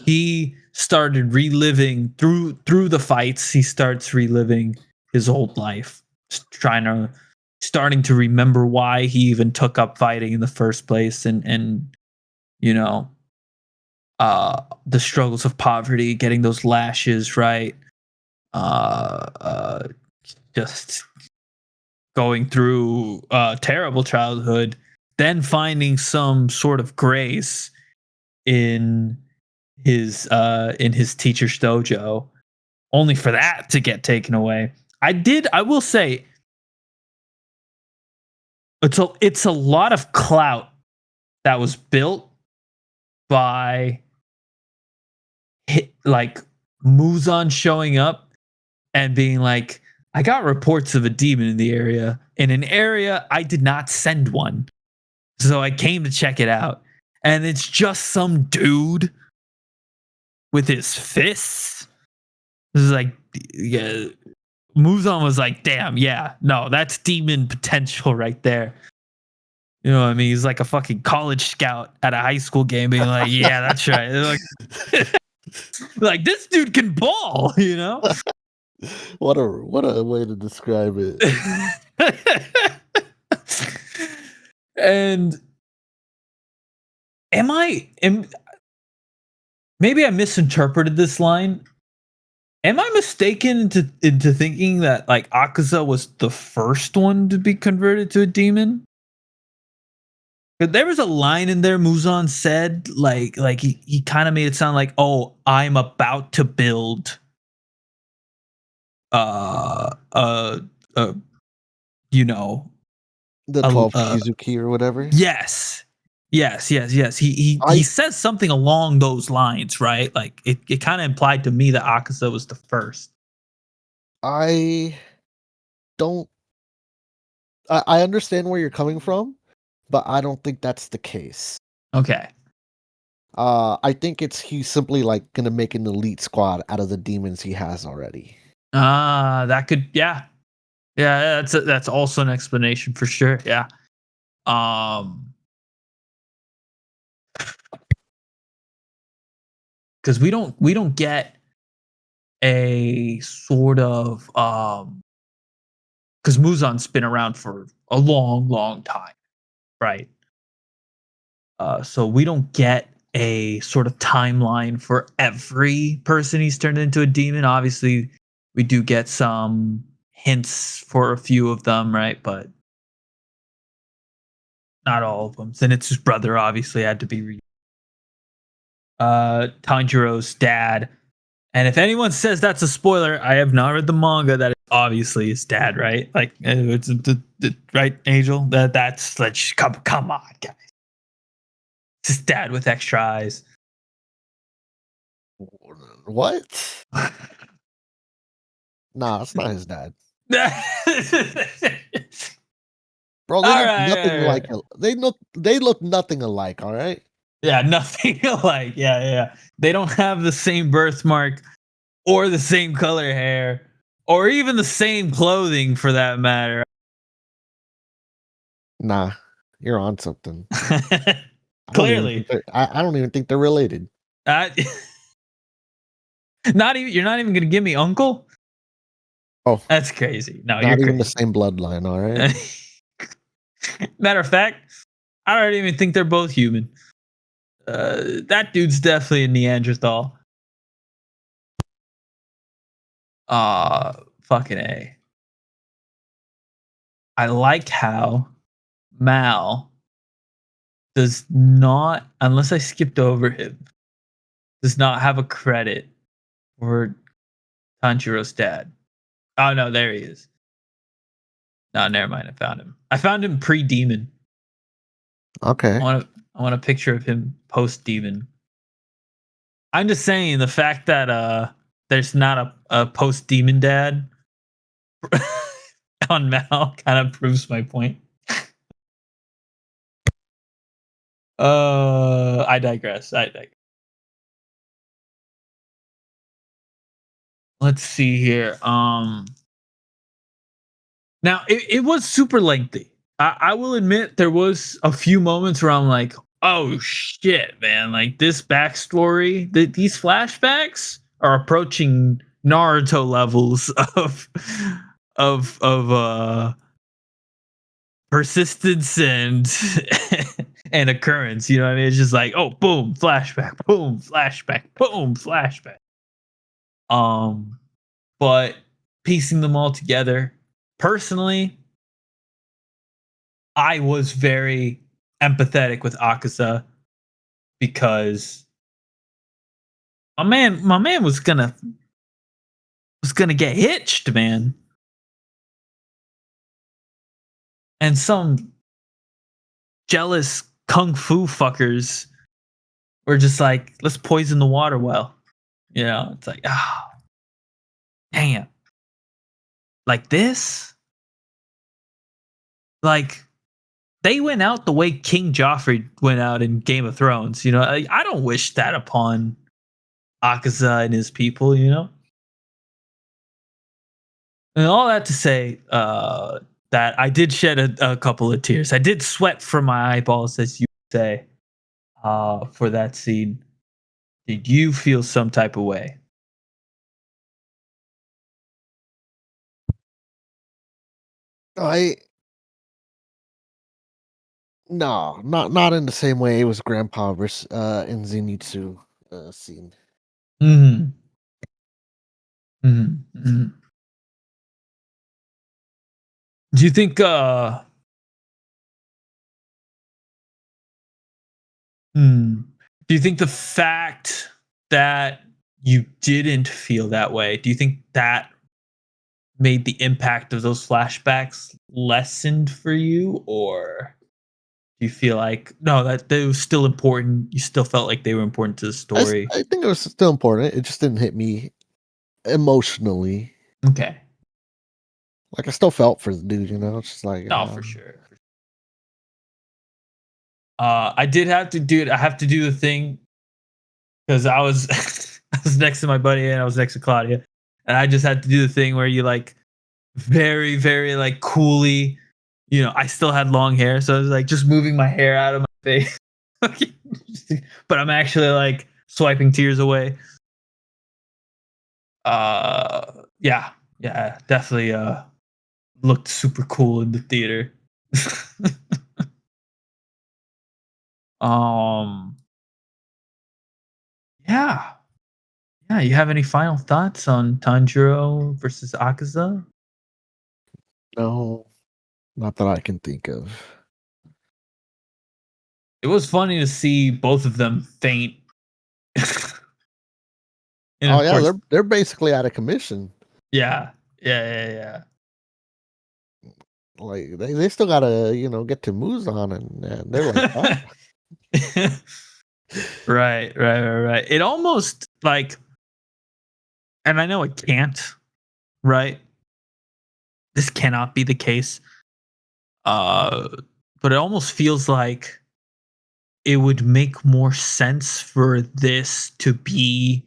he started reliving through the fights. He starts reliving his old life, starting to remember why he even took up fighting in the first place, and you know the struggles of poverty, getting those lashes right, uh, uh, just going through a terrible childhood, then finding some sort of grace in his teacher's dojo, only for that to get taken away. I will say it's a lot of clout that was built by like Muzan showing up and being like, I got reports of a demon in the area. In an area I did not send one. So I came to check it out. And it's just some dude with his fists. This is like, yeah, Muzan was like, damn, yeah, no, that's demon potential right there. You know what I mean? He's like a fucking college scout at a high school game being like, yeah, that's right. Like this dude can ball, you know? What a way to describe it. And maybe I misinterpreted this line. Am I mistaken into thinking that like Akaza was the first one to be converted to a demon? But there was a line in there Muzan said, like he kind of made it sound like, oh, I'm about to build uh uh uh you know The a 12 Kizuki or whatever. yes. Yes. He says something along those lines, right? Like it kind of implied to me that Akaza was the first. I don't I understand where you're coming from, but I don't think that's the case. Okay. I think he's simply like gonna make an elite squad out of the demons he has already. That could, yeah. Yeah, that's also an explanation for sure. Yeah. Because we don't get a sort of because Muzan's been around for a long time, right? So we don't get a sort of timeline for every person he's turned into a demon. Obviously, we do get some hints for a few of them, right? But not all of them. Zenitsu's brother obviously had to be Tanjiro's dad. And if anyone says that's a spoiler, I have not read the manga. That is obviously his dad, right? Like it's right, Angel. That's like come on, guys. It's his dad with extra eyes. What? Nah, that's not his dad. Bro, they look nothing like they look nothing alike, all right? Yeah, nothing alike. Yeah. They don't have the same birthmark or the same color hair or even the same clothing for that matter. Nah, you're on something. Clearly. I don't even think they're related. Not even you're not even gonna give me uncle? Oh, that's crazy. No, not you're even crazy. the same bloodline, all right? Matter of fact, I don't even think they're both human. That dude's definitely a Neanderthal. Fucking A. I like how Mal does not, unless I skipped over him, does not have a credit for Tanjiro's dad. Oh no, there he is. No, never mind. I found him. I found him pre-demon. Okay. I want a picture of him post-demon. I'm just saying the fact that there's not a post-demon dad on Mal kind of proves my point. I digress. Let's see here. Now it was super lengthy. I will admit there was a few moments where I'm like, oh shit, man! Like this backstory, these flashbacks are approaching Naruto levels of persistence and and occurrence. You know what I mean? It's just like, oh, boom, flashback, boom, flashback, boom, flashback. But piecing them all together, personally, I was very empathetic with Akaza because my man was gonna get hitched, man. and some jealous kung fu fuckers were just like, let's poison the water well. You know, it's like, ah, damn. Like this? Like, they went out the way King Joffrey went out in Game of Thrones. You know, I don't wish that upon Akaza and his people, you know? And all that to say, that I did shed a couple of tears. I did sweat from my eyeballs, as you say, for that scene. Did you feel some type of way? I No, not in the same way it was Grandpa versus in Zenitsu scene. Mhm. Mhm. Mhm. Do you think, hmm, do you think the fact that you didn't feel that way, do you think that made the impact of those flashbacks lessened for you? Or do you feel like, no, that they was still important, you still felt like they were important to the story? I think it was still important. It just didn't hit me emotionally. Okay. Like I still felt for the dude, you know. It's just like No, for sure. I did have to do it. I have to do the thing because I was I was next to my buddy and I was next to Claudia, and I just had to do the thing where you like very, very like coolly, you know, I still had long hair, so I was like just moving my hair out of my face, but I'm actually like swiping tears away. Yeah, yeah, definitely. Looked super cool in the theater. um, yeah. Yeah, you have any final thoughts on Tanjiro versus Akaza? no, not that I can think of. It was funny to see both of them faint. And Oh of yeah, course, they're basically out of commission. yeah. Yeah. Like they still gotta, you know, get to Muzan and they're like, oh, Yeah. Right. It almost like, and I know it can't, right? This cannot be the case. Uh, but it almost feels like it would make more sense for this to be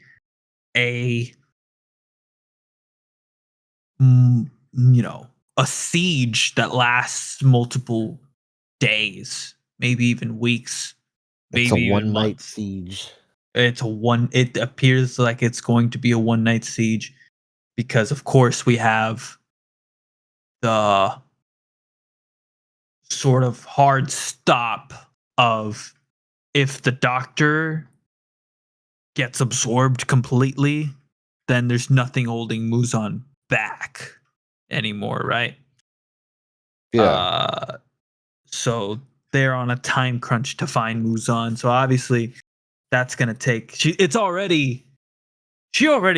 a you know, a siege that lasts multiple days, maybe even weeks, it's a maybe even one night months. siege. It appears like it's going to be a one night siege because of course we have the sort of hard stop of if the doctor gets absorbed completely, then there's nothing holding Muzan back anymore, right? Yeah. Uh so they're on a time crunch to find Muzan. So obviously that's gonna take. She already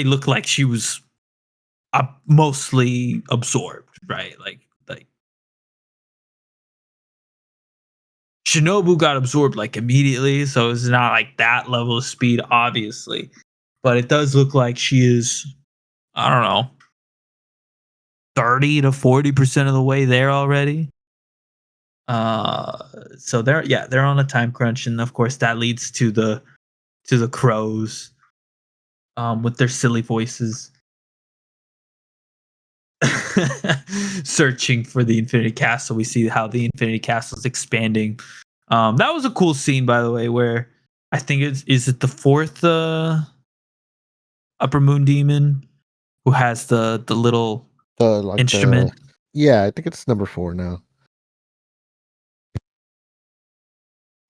looked like she was mostly absorbed, right? Like Shinobu got absorbed like immediately, so it's not like that level of speed, obviously. But it does look like she is, I don't know, 30 to 40% of the way there already. Uh so they're on a time crunch, and of course that leads to the crows with their silly voices searching for the Infinity Castle. We see how the Infinity Castle is expanding. That was a cool scene, by the way, where I think is it the fourth Upper Moon Demon who has the little The instrument. yeah, I think it's number 4 now.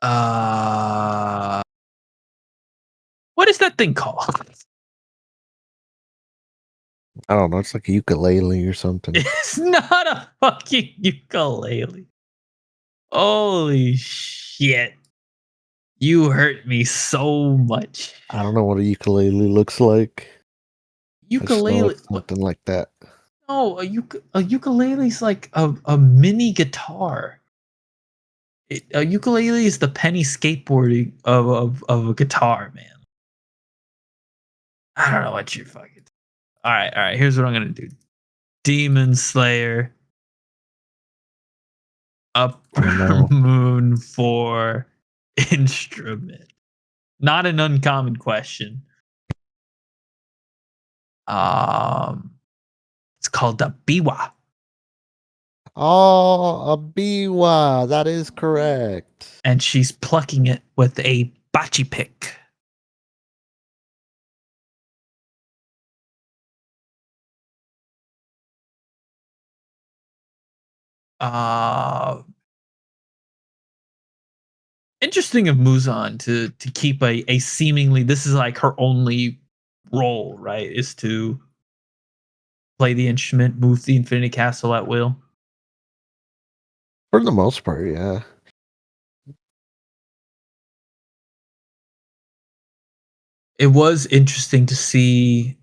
Uh, what is that thing called? I don't know. It's like a ukulele or something. It's not a fucking ukulele. Holy shit. You hurt me so much. I don't know what a ukulele looks like. I just know Ukulele. it's something like that. No, a ukulele's like a mini guitar. A ukulele is the penny skateboarding of a guitar, man. I don't know what you fucking. All right. Here's what I'm gonna do. Demon Slayer, Oh Upper no. Moon for instrument. Not an uncommon question. Um, it's called the biwa, Oh, a biwa. That is correct. and she's plucking it with a bachi pick. Uh, Interesting of Muzan to keep a seemingly, this is like her only role, right? Is to play the instrument, move the Infinity Castle at will. For the most part, yeah. It was interesting to see.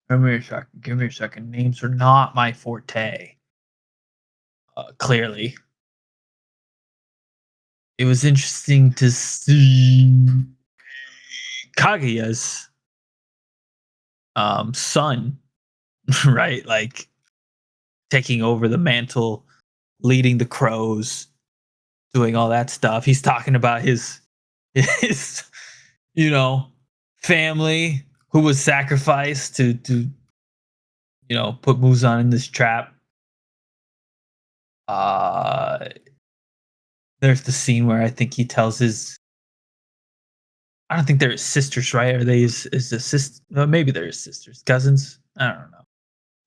Give me a second. Give me a second. Names are not my forte. Clearly, it was interesting to see Kaguya's son, right? Like taking over the mantle, leading the crows, doing all that stuff. He's talking about his family who was sacrificed to put Muzan in this trap. Uh there's the scene where I think he tells his, I don't think they're his sisters, right? Are they his sister? Maybe they're his sisters, cousins. I don't know.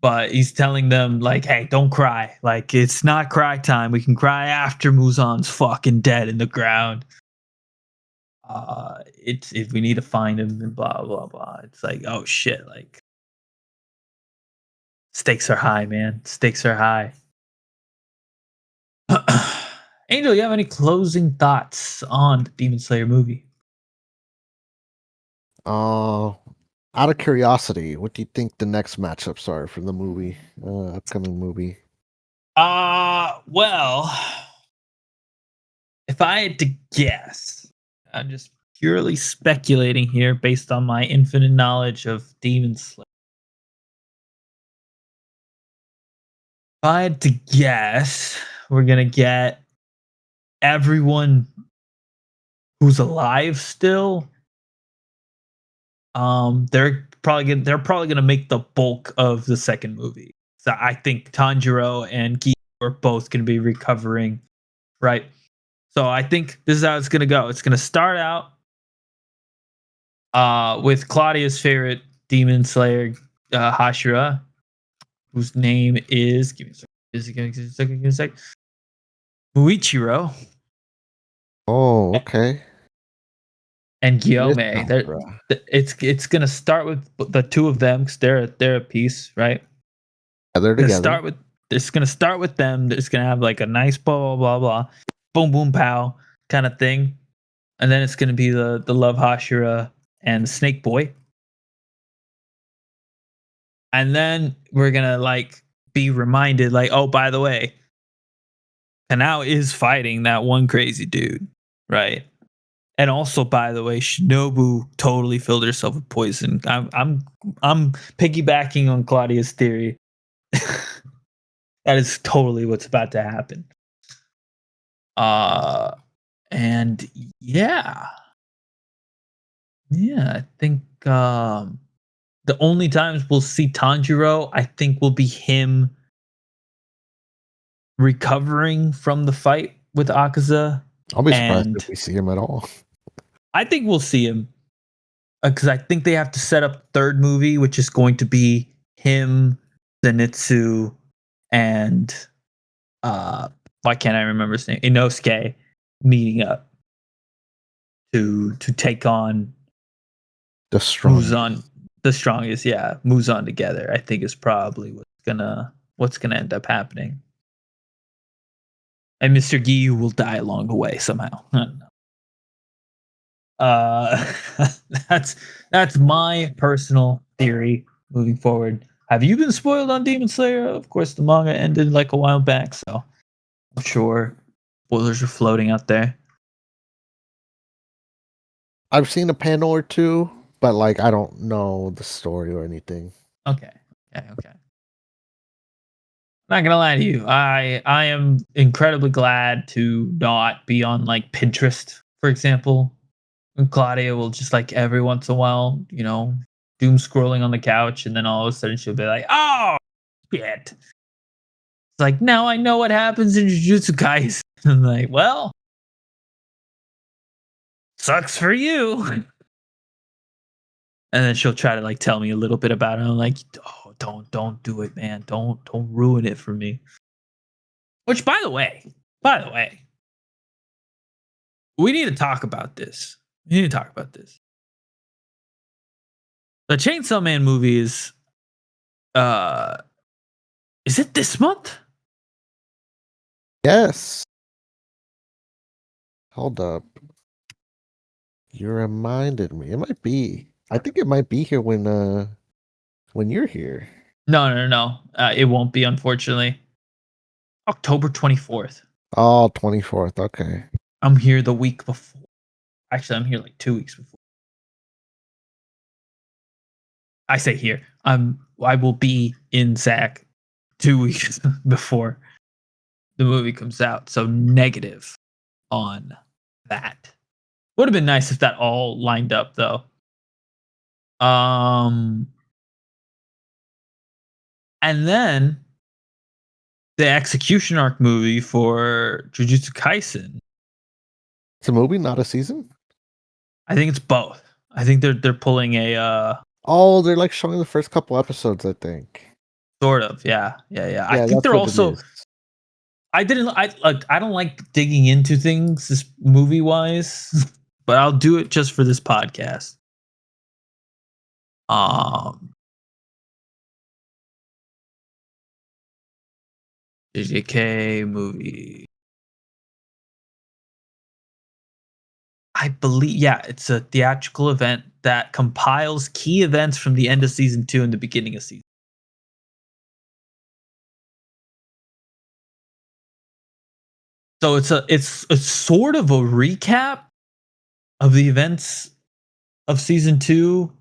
But he's telling them like, "Hey, don't cry. Like it's not cry time. We can cry after Muzan's fucking dead in the ground. It's if we need to find him and blah blah blah." It's like, oh shit, like stakes are high, man. Stakes are high. Angel, you have any closing thoughts on the Demon Slayer movie? Uh, Out of curiosity, what do you think the next matchups are for the movie, upcoming movie? Well, if I had to guess, I'm just purely speculating here based on my infinite knowledge of Demon Slayer. If I had to guess, we're gonna get everyone who's alive still. They're probably gonna make the bulk of the second movie. So I think Tanjiro and Ki are both gonna be recovering, right? So I think this is how it's gonna go. It's gonna start out with Claudia's favorite demon slayer, Hashira, whose name is, give me a second. Is it give me a second? Give me a second. Muichiro Oh, okay. and It is Gyome. Sakura. It's gonna start with the two of them because they're a piece, right? Yeah, they're Gonna together. start with It's gonna start with them. It's gonna have like a nice blah blah blah blah, boom boom pow kind of thing, and then it's gonna be the Love Hashira and Snake Boy, and then we're gonna like be reminded like, oh, by the way, Kanao is fighting that one crazy dude, right? And also, by the way, Shinobu totally filled herself with poison. I'm piggybacking on Claudia's theory. That is totally what's about to happen. Uh and yeah. Yeah, I think the only times we'll see Tanjiro, I think will be him recovering from the fight with Akaza. I'll be surprised if And we see him at all. I think we'll see him because I think they have to set up the third movie, which is going to be him, Zenitsu, and why can't I remember his name? Inosuke meeting up to take on The strong. Muzan, the strongest. Yeah, Muzan together. I think is probably what's gonna end up happening. And Mr. Giyu will die along the way somehow. I don't know. That's that's my personal theory moving forward. Have you been spoiled on Demon Slayer? Of course, the manga ended like a while back, so I'm sure spoilers are floating out there. I've seen a panel or two, but like I don't know the story or anything. Okay, okay. Not gonna lie to you, I am incredibly glad to not be on like Pinterest, for example. And Claudia will just like every once in a while, doom scrolling on the couch, and then all of a sudden she'll be like, "Oh shit!" It's like now I know what happens in Jujutsu Kaisen. I'm like, well, sucks for you. And then she'll try to like tell me a little bit about it. I'm like, oh, don't do it, man. Don't ruin it for me. Which, by the way, we need to talk about this. We need to talk about this. The Chainsaw Man movie uh is it this month? Yes. Hold up. You reminded me. It might be. I think it might be here when you're here. No. It won't be, unfortunately. October 24th. Oh, 24th. Okay. I'm here the week before. Actually, I'm here like 2 weeks before. I say here. I will be in Zach 2 weeks before the movie comes out. So negative on that. Would have been nice if that all lined up though. And then the execution arc movie for Jujutsu Kaisen. It's a movie, not a season? I think it's both. I think they're pulling a Oh, they're like showing the first couple episodes, I think. sort of, yeah. I Yeah, think that's they're what it also is. I don't like digging into things this movie wise, but I'll do it just for this podcast. JJK movie. I believe, yeah, it's a theatrical event that compiles key events from the end of season 2 and the beginning of season. So it's a sort of a recap of the events of season 2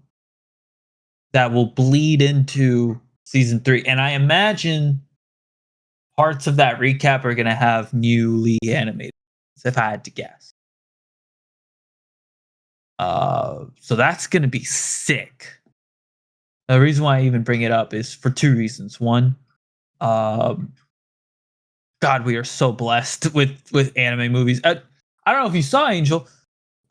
that will bleed into season 3. And I imagine parts of that recap are going to have newly animated, if I had to guess. So that's going to be sick. The reason why I even bring it up is for two reasons. One, God, we are so blessed with anime movies. I don't know if you saw Angel.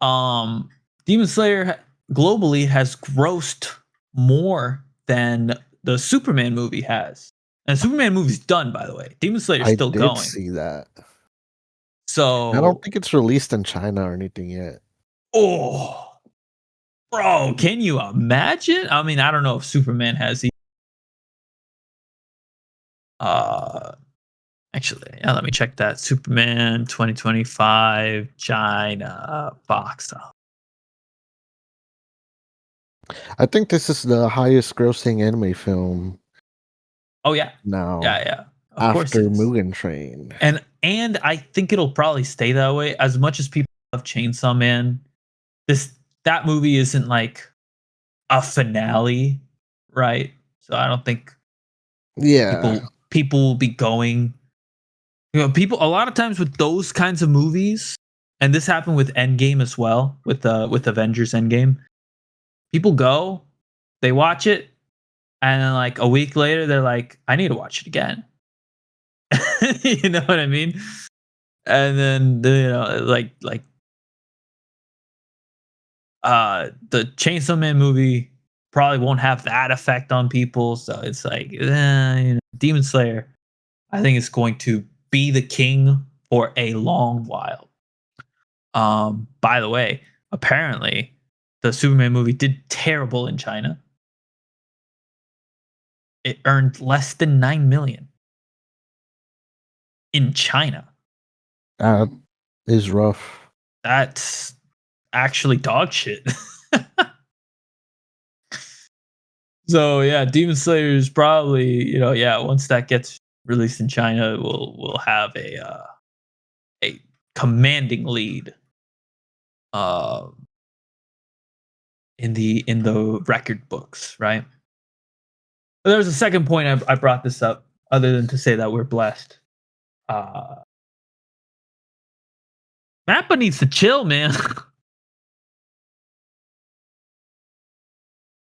Demon Slayer globally has grossed more than the Superman movie has. And the Superman movie's done, by the way. Demon Slayer's I still did going. see that. I don't So, think it's released in China or anything yet. oh, bro, can you imagine? I mean, I don't know if Superman has the. Actually, yeah, let me check that. Superman 2025 China box office. I think this is the highest grossing anime film Oh yeah, now yeah. Of course after it is. Mugen Train. And I think it'll probably stay that way. As much as people love Chainsaw Man, that movie isn't like a finale, right? So I don't think Yeah. people will be going. People a lot of times with those kinds of movies, and this happened with Endgame as well, with Avengers Endgame. People go, they watch it, and then like a week later, they're like, I need to watch it again. You know what I mean? And then the Chainsaw Man movie probably won't have that effect on people. So it's like, Demon Slayer, I think it's going to be the king for a long while. By the way, apparently the Superman movie did terrible in China. It earned less than 9 million in China. That is rough. That's actually dog shit. So yeah, Demon Slayer is probably, yeah, once that gets released in China, we'll have a commanding lead uh in the record books, right? But there's a second point I brought this up, other than to say that we're blessed. Uh Mappa needs to chill, man.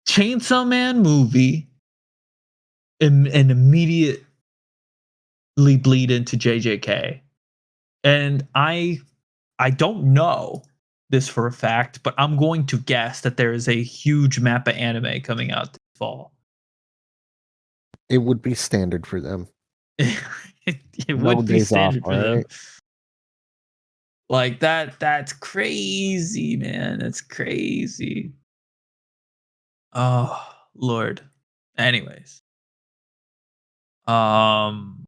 Chainsaw Man movie and immediately bleed into JJK. And I don't know this for a fact, but I'm going to guess that there is a huge Mappa anime coming out this fall. It would be standard for them. It No would be days off, standard all for them. right? Like that's crazy, man. That's crazy. Oh, Lord. Anyways. Um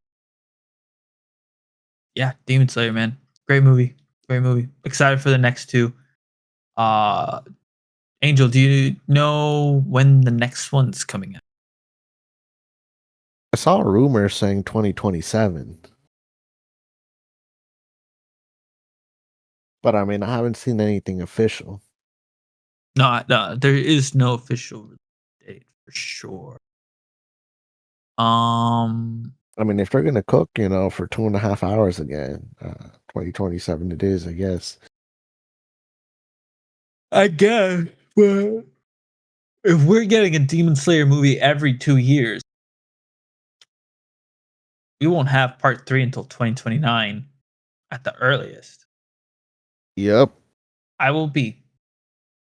yeah, Demon Slayer, man. Great movie. Great movie. Excited for the next two. Uh Angel, do you know when the next one's coming out? I saw a rumor saying 2027, but I mean, I haven't seen anything official. No, there is no official release date for sure. Um, I mean, if they're gonna cook, for 2.5 hours again, 2027 it is, I guess. I guess, but if we're getting a Demon Slayer movie every 2 years, we won't have part three until 2029 at the earliest. Yep. I will be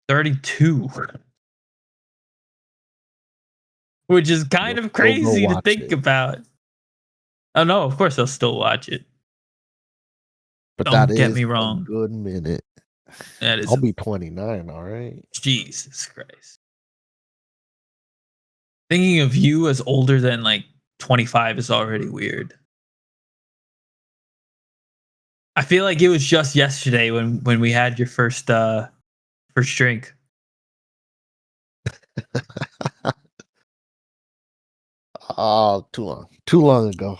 32, which is kind You'll of still go crazy to watch think it. about. Oh no, of course I'll still watch it. But that Don't get is me a wrong. good minute. That is I'll be 29, all right? Jesus Christ. Thinking of you as older than like 25 is already weird. I feel like it was just yesterday when we had your first drink. Oh, too long. Too long ago.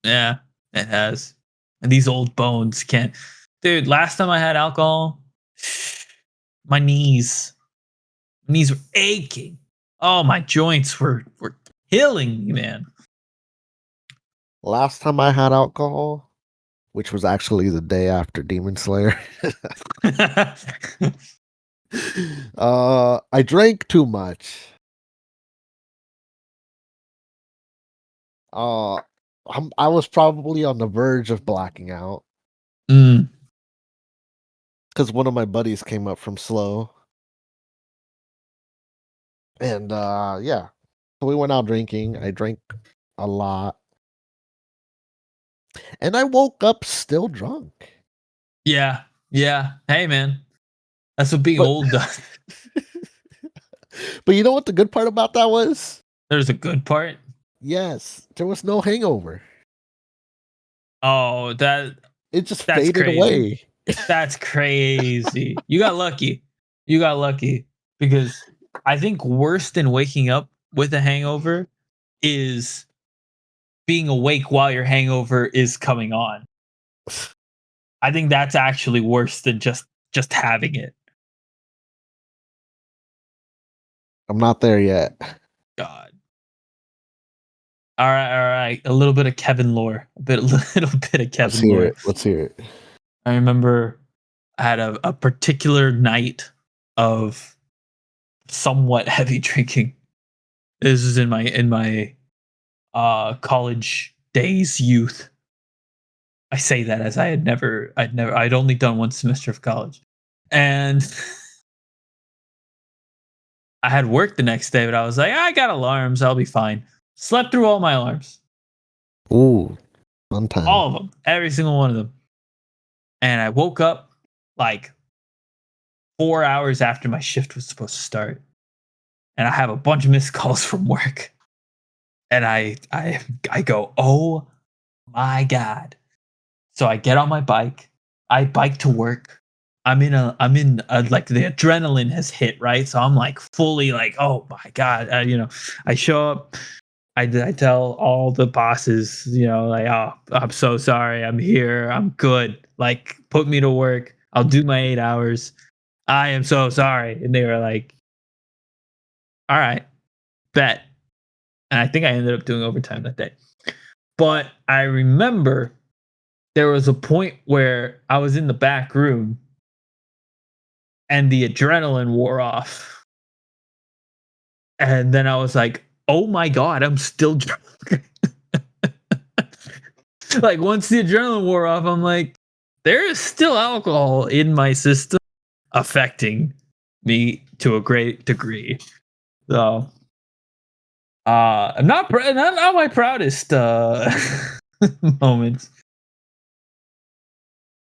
Yeah, it has. And these old bones can't. Dude, last time I had alcohol, my knees were aching. Oh, my joints were killing me, man. Last time I had alcohol, which was actually the day after Demon Slayer, I drank too much. Uh, I was probably on the verge of blacking out Mm, because one of my buddies came up from slow, and yeah, so we went out drinking. I drank a lot, and I woke up still drunk. yeah, yeah. Hey, man, that's what being But old does. but you know what the good part about that was? There's a good part. Yes, there was no hangover. Oh, It just that's faded crazy. away. That's crazy. You got lucky. You got lucky because I think worse than waking up with a hangover is being awake while your hangover is coming on. I think that's actually worse than just having it. I'm not there yet. God. All right, all right. A little bit of Kevin lore. A little bit of Let's Kevin hear lore. it. Let's hear it. I remember I had a particular night of somewhat heavy drinking. This is in my college days, youth. I say that as I'd only done one semester of college, and I had work the next day. But I was like, I got alarms, I'll be fine. Slept through all my alarms, Ooh, fun time. all of them, every single one of them, and I woke up like 4 hours after my shift was supposed to start, and I have a bunch of missed calls from work, and I go, oh my god. So I get on my bike. I bike to work. I'm in like the adrenaline has hit, right? So I'm like fully like, oh my god, I show up, I tell all the bosses, like, oh, I'm so sorry, I'm here, I'm good, like put me to work, I'll do my 8 hours. I am so sorry, and they were like, all right, bet. And I think I ended up doing overtime that day. But I remember there was a point where I was in the back room and the adrenaline wore off. And then I was like, oh my God, I'm still drunk. Like, once the adrenaline wore off, I'm like, there is still alcohol in my system affecting me to a great degree. So, I'm not my proudest moments.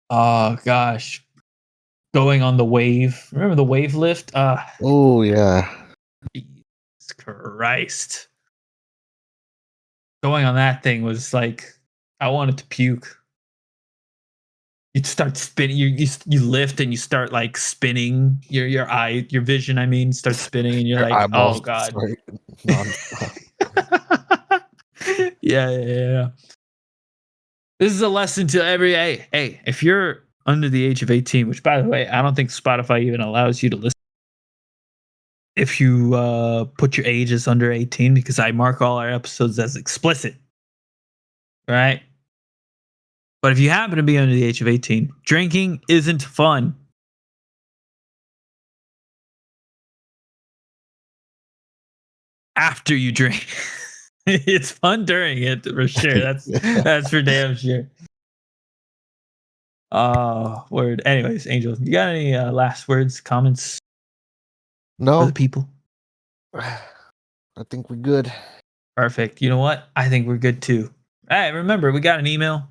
Oh gosh, going on the wave. Remember the wave lift? Oh yeah. Jesus Christ. Going on that thing was like, I wanted to puke. You start spinning. You lift and you start like spinning. Your vision. I mean, starts spinning, and you're Your like, oh eyeballs god. start nonstop. Yeah. This is a lesson to every. Hey, if you're under the age of 18, which by the way, I don't think Spotify even allows you to listen if you put your age as under 18, because I mark all our episodes as explicit. Right? But if you happen to be under the age of 18, drinking isn't fun. After you drink. It's fun during it for sure. That's for damn sure. Word. Anyways, Angel, you got any last words, comments for the No, people? I think we're good. Perfect. You know what? I think we're good too. Hey, remember, we got an email.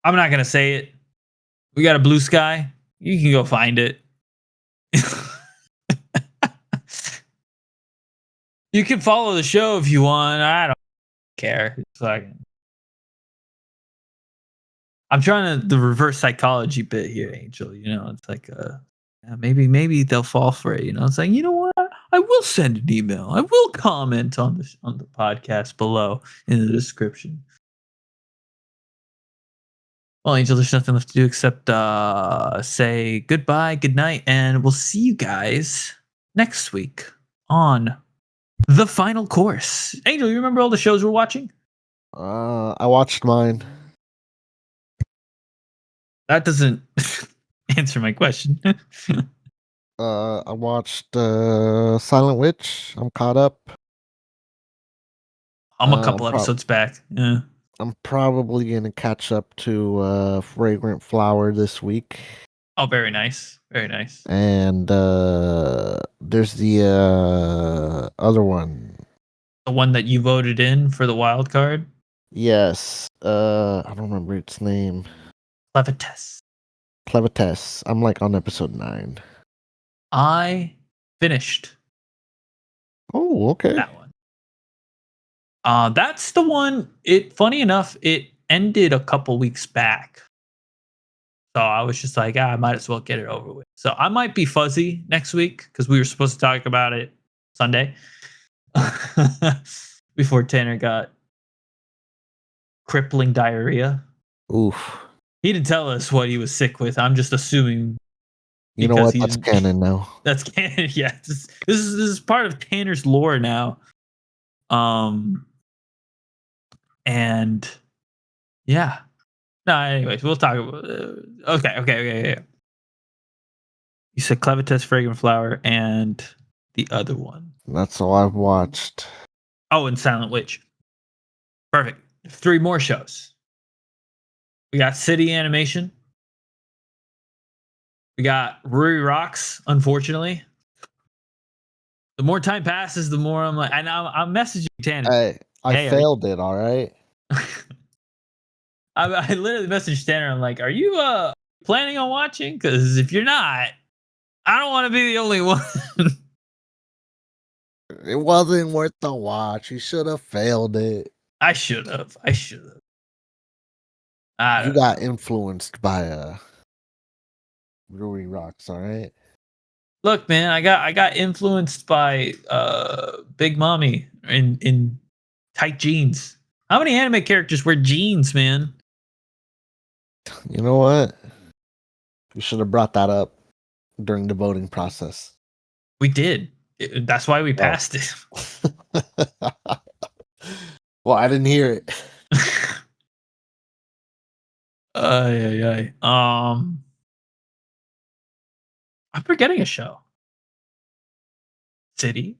I'm not gonna say it. We got a Blue Sky. You can go find it. You can follow the show if you want. I don't care. It's like, I'm trying to the reverse psychology bit here, Angel. It's like maybe they'll fall for it. It's like, you know what? I will send an email. I will comment on the podcast below in the description. Well, Angel, there's nothing left to do except say goodbye, good night, and we'll see you guys next week on The Final Course. Angel, you remember all the shows we're watching? I watched mine. That doesn't answer my question. I watched Silent Witch. I'm caught up. I'm a couple episodes back. Yeah. I'm probably gonna catch up to Fragrant Flower this week. Oh, very nice. Very nice. And there's the other one. The one that you voted in for the wild card? Yes. I don't remember its name. Clevites. I'm like on episode 9. I finished. Oh, okay. That one. That's the one. Funny enough, it ended a couple weeks back. So I was just like, I might as well get it over with. So I might be fuzzy next week because we were supposed to talk about it Sunday before Tanner got crippling diarrhea. Oof. He didn't tell us what he was sick with. I'm just assuming. You know what? That's canon now. That's canon. Yeah. This is part of Tanner's lore now. And yeah. No, anyways, we'll talk about okay. You said Clevites, Fragrant Flower, and the other one. That's all I've watched. Oh, and Silent Witch. Perfect. 3 more shows. We got City Animation. We got Ruri Rocks, unfortunately. The more time passes, the more I'm like, and I'm messaging Tanner. I failed it, all right? I literally messaged Tanner. I'm like, are you planning on watching? Because if you're not, I don't want to be the only one. It wasn't worth the watch. You should have failed it. I should have. You got influenced by Brewery rocks, all right. Look, man, I got influenced by Big Mommy in tight jeans. How many anime characters wear jeans, man? You know what? We should have brought that up during the voting process. We did. That's why we Oh. passed it. Well, I didn't hear it. Ay, ay, ay. I'm forgetting a show. City,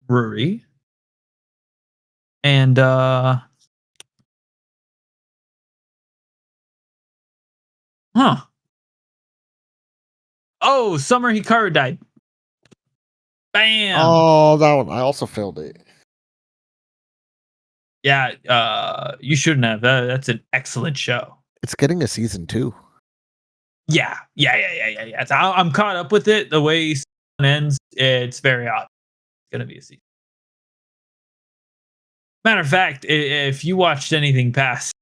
Brewery, and huh. Oh, Summer Hikaru died. Bam. Oh, that one. I also failed it. Yeah, you shouldn't have. That's an excellent show. It's getting a season 2. Yeah. So I'm caught up with it. The way season ends, it's very obvious. It's gonna be a season. Matter of fact, if you watched anything past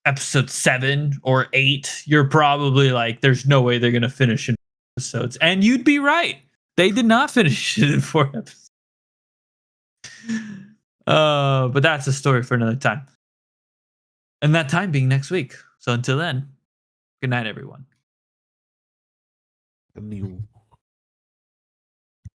episode 7 or 8, you're probably like, "There's no way they're gonna finish in episodes," and you'd be right. They did not finish it in 4 episodes. But that's a story for another time, and that time being next week. So until then, good night, everyone. And you